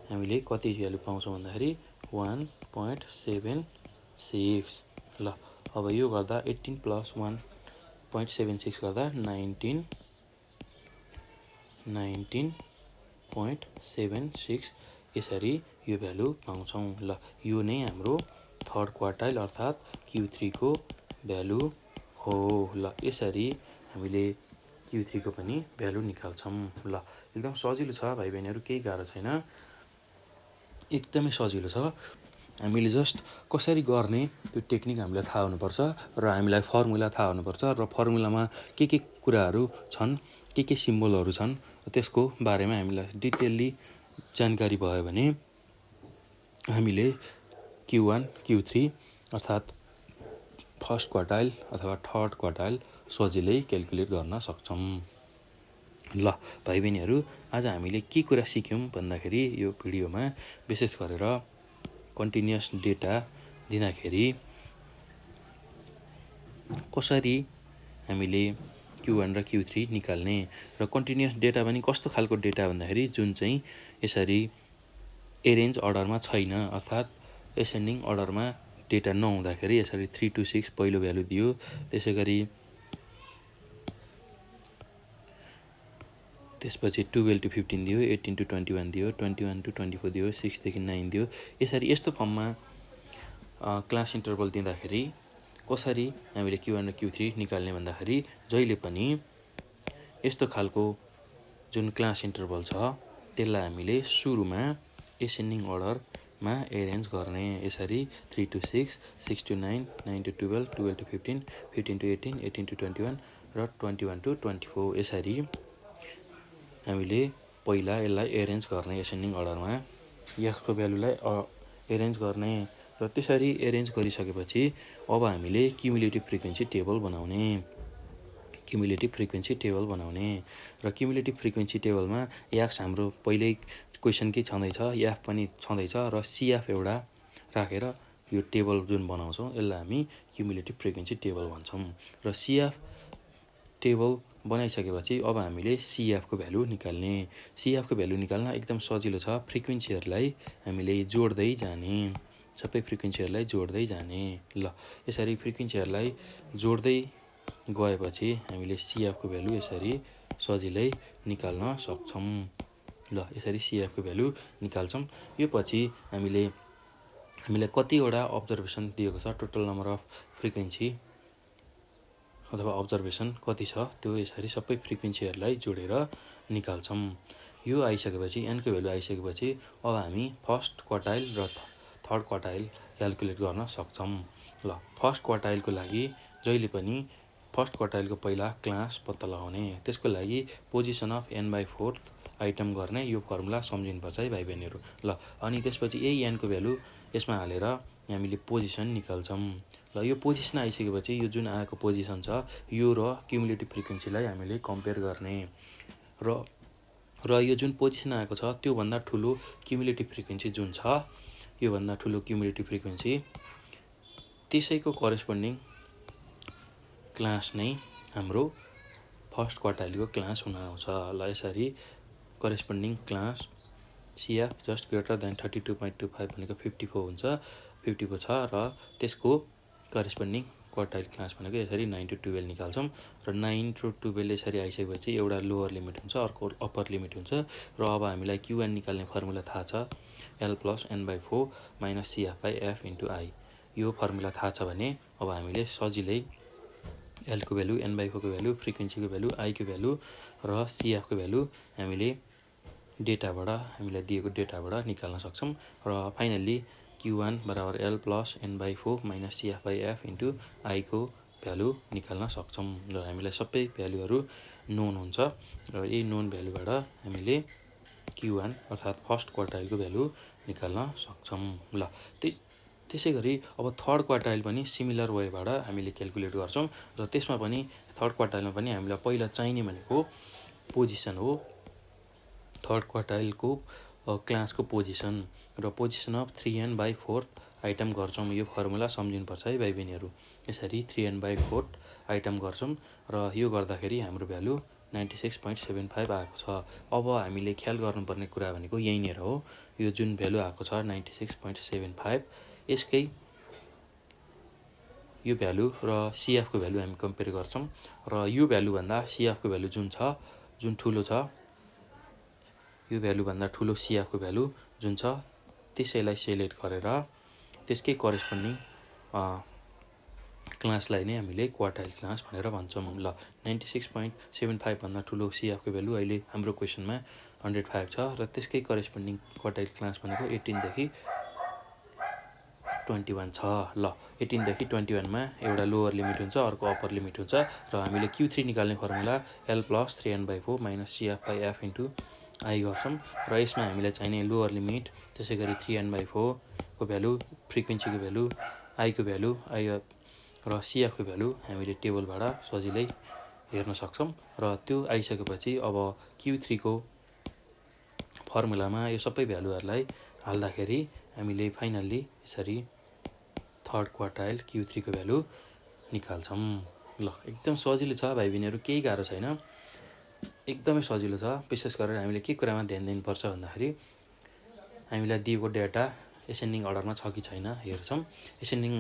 हामीले कति भ्यालु पाउँछौँ भन्दाखेरि 1.76। ल अब यो गर्दा 18 प्लस 1.76 गर्दा 19.76 यसरी यो भ्यालु पाउँछौँ। ल यो नै हाम्रो थर्ड क्वार्टाइल अर्थात् Q3 को भ्यालु हो। ल यसरी हामीले Q3 को पनि भ्यालु निकाल्छौँ। ल एकदम सजिलो छ भाइ बहिनीहरू, केही गाह्रो छैन, एकदमै सजिलो छ। हामीले जस्ट कसरी गर्ने त्यो टेक्निक हामीलाई थाहा हुनुपर्छ र हामीलाई फर्मुला थाहा हुनुपर्छ र फर्मुलामा के कुराहरू छन्, के सिम्बलहरू छन् त्यसको बारेमा हामीलाई डिटेल्ली जानकारी भयो भने हामीले Q1 Q3 अर्थात् फर्स्ट क्वार्टाइल अथवा थर्ड क्वार्टाइल सजिलै क्यालकुलेट गर्न सक्छौँ। ल भाइ बहिनीहरू, आज हामीले के कुरा सिक्यौँ भन्दाखेरि यो भिडियोमा विशेष गरेर कन्टिन्युअस डेटा दिँदाखेरि कसरी हामीले Q1 र Q3 निकाल्ने र कन्टिन्युअस डेटा पनि कस्तो खालको डेटा भन्दाखेरि जुन चाहिँ यसरी एरेन्ज अर्डरमा छैन अर्थात् एसेन्डिङ अर्डरमा डेटा नहुँदाखेरि यसरी 3 to 6 पहिलो भ्यालु दियो, त्यसै गरी त्यसपछि 12 to 15 दियो, 18 to 21 दियो, 21 to 24 दियो, 6 देखि 9 दियो। यसरी यस्तो फर्ममा क्लास इन्टरभल दिँदाखेरि कसरी हामीले Q1 र Q3 निकाल्ने भन्दाखेरि जहिले पनि यस्तो खालको जुन क्लास इन्टरभल छ त्यसलाई हामीले सुरुमा एसेन्डिङ अर्डरमा एरेन्ज गर्ने। यसरी 3 to 6, 6 to 9, 9 to 12, 12 to 15, 15 to 18, 18 to 21 र 21 to 24 यसरी हामीले पहिला यसलाई एरेन्ज गर्ने एसेन्डिङ अर्डरमा, यसको भ्यालुलाई एरेन्ज गर्ने र त्यसरी एरेन्ज गरिसकेपछि अब हामीले क्युमुलेटिभ फ्रिक्वेन्सी टेबल बनाउने। क्युमुलेटिभ फ्रिक्वेन्सी टेबल बनाउने र क्युमुलेटिभ फ्रिक्वेन्सी टेबलमा याक्स हाम्रो पहिल्यै क्वेसनकै छँदैछ, याफ पनि छँदैछ र सिएफ एउटा राखेर यो टेबल जुन बनाउँछौँ यसलाई हामी क्युमुलेटिभ फ्रिक्वेन्सी टेबल भन्छौँ। र सिएफ टेबल बनाइसकेपछि अब हामीले सिएफको भ्यालु निकाल्ने। सिएफको भ्यालु निकाल्न एकदम सजिलो छ। फ्रिक्वेन्सीहरूलाई हामीले जोड्दै जाने, सबै फ्रिक्वेन्सीहरूलाई जोड्दै जाने। ल यसरी फ्रिक्वेन्सीहरूलाई जोड्दै गएपछि हामीले सिएफको भ्यालु यसरी सजिलै निकाल्न सक्छौँ। ल यसरी सिएफको भ्यालु निकाल्छौँ। यो पछि हामीलाई कतिवटा अब्जर्भेसन दिएको छ, टोटल नम्बर अफ फ्रिक्वेन्सी अथवा अब्जर्भेसन कति छ त्यो यसरी सबै फ्रिक्वेन्सीहरूलाई जोडेर निकाल्छौँ। यो आइसकेपछि एनको भ्यालु आइसकेपछि अब हामी फर्स्ट क्वार्टाइल र थर्ड क्वार्टाइल क्यालकुलेट गर्न सक्छौँ। ल फर्स्ट क्वार्टाइलको लागि जहिले पनि फर्स्ट क्वार्टाइलको पहिला क्लास पत्ता लगाउने, त्यसको लागि पोजिसन अफ n/4 आइटम गर्ने यो फर्मुला सम्झिनुपर्छ है भाइ बहिनीहरू। ल अनि त्यसपछि यही एनको भ्यालु यसमा हालेर हामीले पोजिसन निकाल्छौँ। ल यो पोजिसन आइसकेपछि यो जुन आएको पोजिसन छ यो र क्युमुलेटिभ फ्रिक्वेन्सीलाई हामीले कम्पेयर गर्ने र यो जुन पोजिसन आएको छ त्योभन्दा ठुलो क्युमुलेटिभ फ्रिक्वेन्सी जुन छ, योभन्दा ठुलो क्युमुलेटिभ फ्रिक्वेन्सी त्यसैको करेस्पोन्डिङ क्लास नै हाम्रो फर्स्ट क्वार्टाइलको क्लास हुन आउँछ। ल यसरी corresponding class सिएफ just greater than 32.25 भनेको 54 हुन्छ, 54 छ र त्यसको करेस्पोन्डिङ क्वार्टाइल क्लास भनेको यसरी 9 to 12 निकाल्छौँ। र 9 to 12 यसरी आइसकेपछि एउटा लोअर लिमिट हुन्छ, अर्को अप्पर लिमिट हुन्छ र अब हामीलाई Q1 निकाल्ने फर्मुला थाहा छ, L + n/4 - CF/F * I। यो फर्मुला थाहा छ भने अब हामीले सजिलै एलको भ्यालु, n/4 को भ्यालु, फ्रिक्वेन्सीको भ्यालु, आईको भ्यालु र सिएफको भ्यालु हामीले डेटाबाट, हामीलाई दिएको डेटाबाट निकाल्न सक्छौँ। र finally Q1 = L + n/4 - CF/F * I को भ्यालु निकाल्न सक्छौँ। र हामीलाई सबै भ्यालुहरू नोन हुन्छ र यही नोन भ्यालुबाट हामीले Q1 अर्थात् फर्स्ट क्वार्टाइलको भ्यालु निकाल्न सक्छौँ। ल त्यसै गरी अब थर्ड क्वार्टाइल पनि सिमिलर वेबाट हामीले क्यालकुलेट गर्छौँ र त्यसमा पनि थर्ड क्वार्टाइलमा पनि हामीलाई पहिला चाहिने भनेको पोजिसन हो। थर्ड क्वार्टाइलको क्लासको पोजिसन र पोजिसन अफ 3n/4 आइटम गर्छौँ। यो फर्मुला सम्झिनुपर्छ है भाइ बहिनीहरू। यसरी 3n/4 आइटम गर्छौँ र यो गर्दाखेरि हाम्रो भ्यालु 96.75 आएको छ। अब हामीले ख्याल गर्नुपर्ने कुरा भनेको यहीँनिर हो। यो जुन भ्यालु आएको छ 96.75 यसकै यो भ्यालु र सिएफको भ्यालु हामी कम्पेयर गर्छौँ र यो भ्यालुभन्दा सिएफको भ्यालु जुन छ, जुन ठुलो छ, यो भ्यालुभन्दा ठुलो सिएफको भ्यालु जुन छ त्यसैलाई सेलेक्ट गरेर त्यसकै करेस्पोन्डिङ क्लासलाई नै हामीले क्वार्टाइल क्लास भनेर भन्छौँ। ल 96.75 भन्दा ठुलो सिएफको भ्यालु अहिले हाम्रो क्वेसनमा 105 छ र त्यसकै करेस्पोन्डिङ क्वार्टाइल क्लास भनेको 18 देखि 21 छ। ल 18 देखि 21 मा एउटा लोअर लिमिट हुन्छ, अर्को अप्पर लिमिट हुन्छ र हामीले Q3 निकाल्ने formula L + 3n/4 - CF/F * I गर्छौँ र यसमा हामीलाई चाहिने लोअर लिमिट, त्यसै गरी 3n/4 को भ्यालु, फ्रिक्वेन्सीको भ्यालु, आईको भ्यालु, आई र सिएफको भ्यालु हामीले टेबलबाट सजिलै हेर्न सक्छौँ र त्यो आइसकेपछि अब Q3 को फर्मुलामा यो सबै भ्यालुहरूलाई हाल्दाखेरि हामीले फाइनल्ली यसरी थर्ड क्वार्टाइल Q3 को भ्यालु निकाल्छौँ। ल एकदम सजिलो छ भाइ बहिनीहरू, केही गाह्रो छैन, एकदमै सजिलो छ। विशेष गरेर हामीले के कुरामा ध्यान दिनुपर्छ भन्दाखेरि हामीलाई दिएको डेटा एसेन्डिङ अर्डरमा छ कि छैन हेर्छौँ। एसेन्डिङ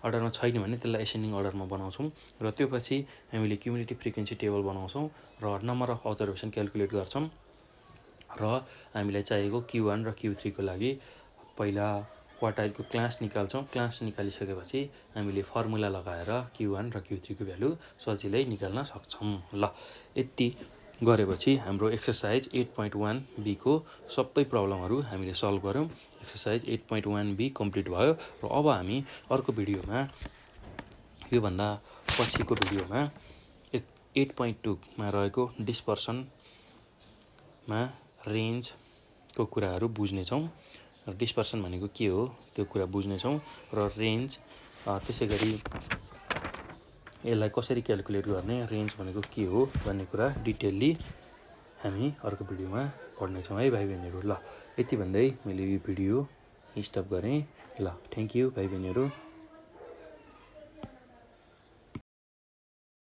अर्डरमा छैन भने त्यसलाई एसेन्डिङ अर्डरमा बनाउँछौँ र त्यो पछि हामीले क्युमुलेटिभ फ्रिक्वेन्सी टेबल बनाउँछौँ र नम्बर अफ अब्जर्भेसन क्यालकुलेट गर्छौँ र हामीलाई चाहिएको Q1 र Q3 को लागि पहिला क्वार्टाइलको क्लास निकाल्छौँ। क्लास निकालिसकेपछि हामीले फर्मुला लगाएर Q1 र Q3 को भ्यालु सजिलै निकाल्न सक्छौँ। ल यति गरेपछि हाम्रो एक्सर्साइज 8.1B को सबै प्रब्लमहरू हामीले सल्भ गऱ्यौँ। एक्सर्साइज 8.1B कम्प्लिट भयो र अब हामी अर्को भिडियोमा, योभन्दा पछिको भिडियोमा 8.2मा रहेको डिस्पर्सनमा रेन्जको कुराहरू बुझ्नेछौँ। र डिस्पर्सन भनेको के हो त्यो कुरा बुझ्नेछौँ र रेन्ज, त्यसै गरी यसलाई कसरी क्यालकुलेट गर्ने, रेन्ज भनेको के हो भन्ने कुरा डिटेल्ली हामी अर्को भिडियोमा पढ्नेछौँ है भाइ बहिनीहरू। ल यति भन्दै मैले यो भिडियो स्टप गरेँ। ल थ्याङ्क यू भाइ बहिनीहरू।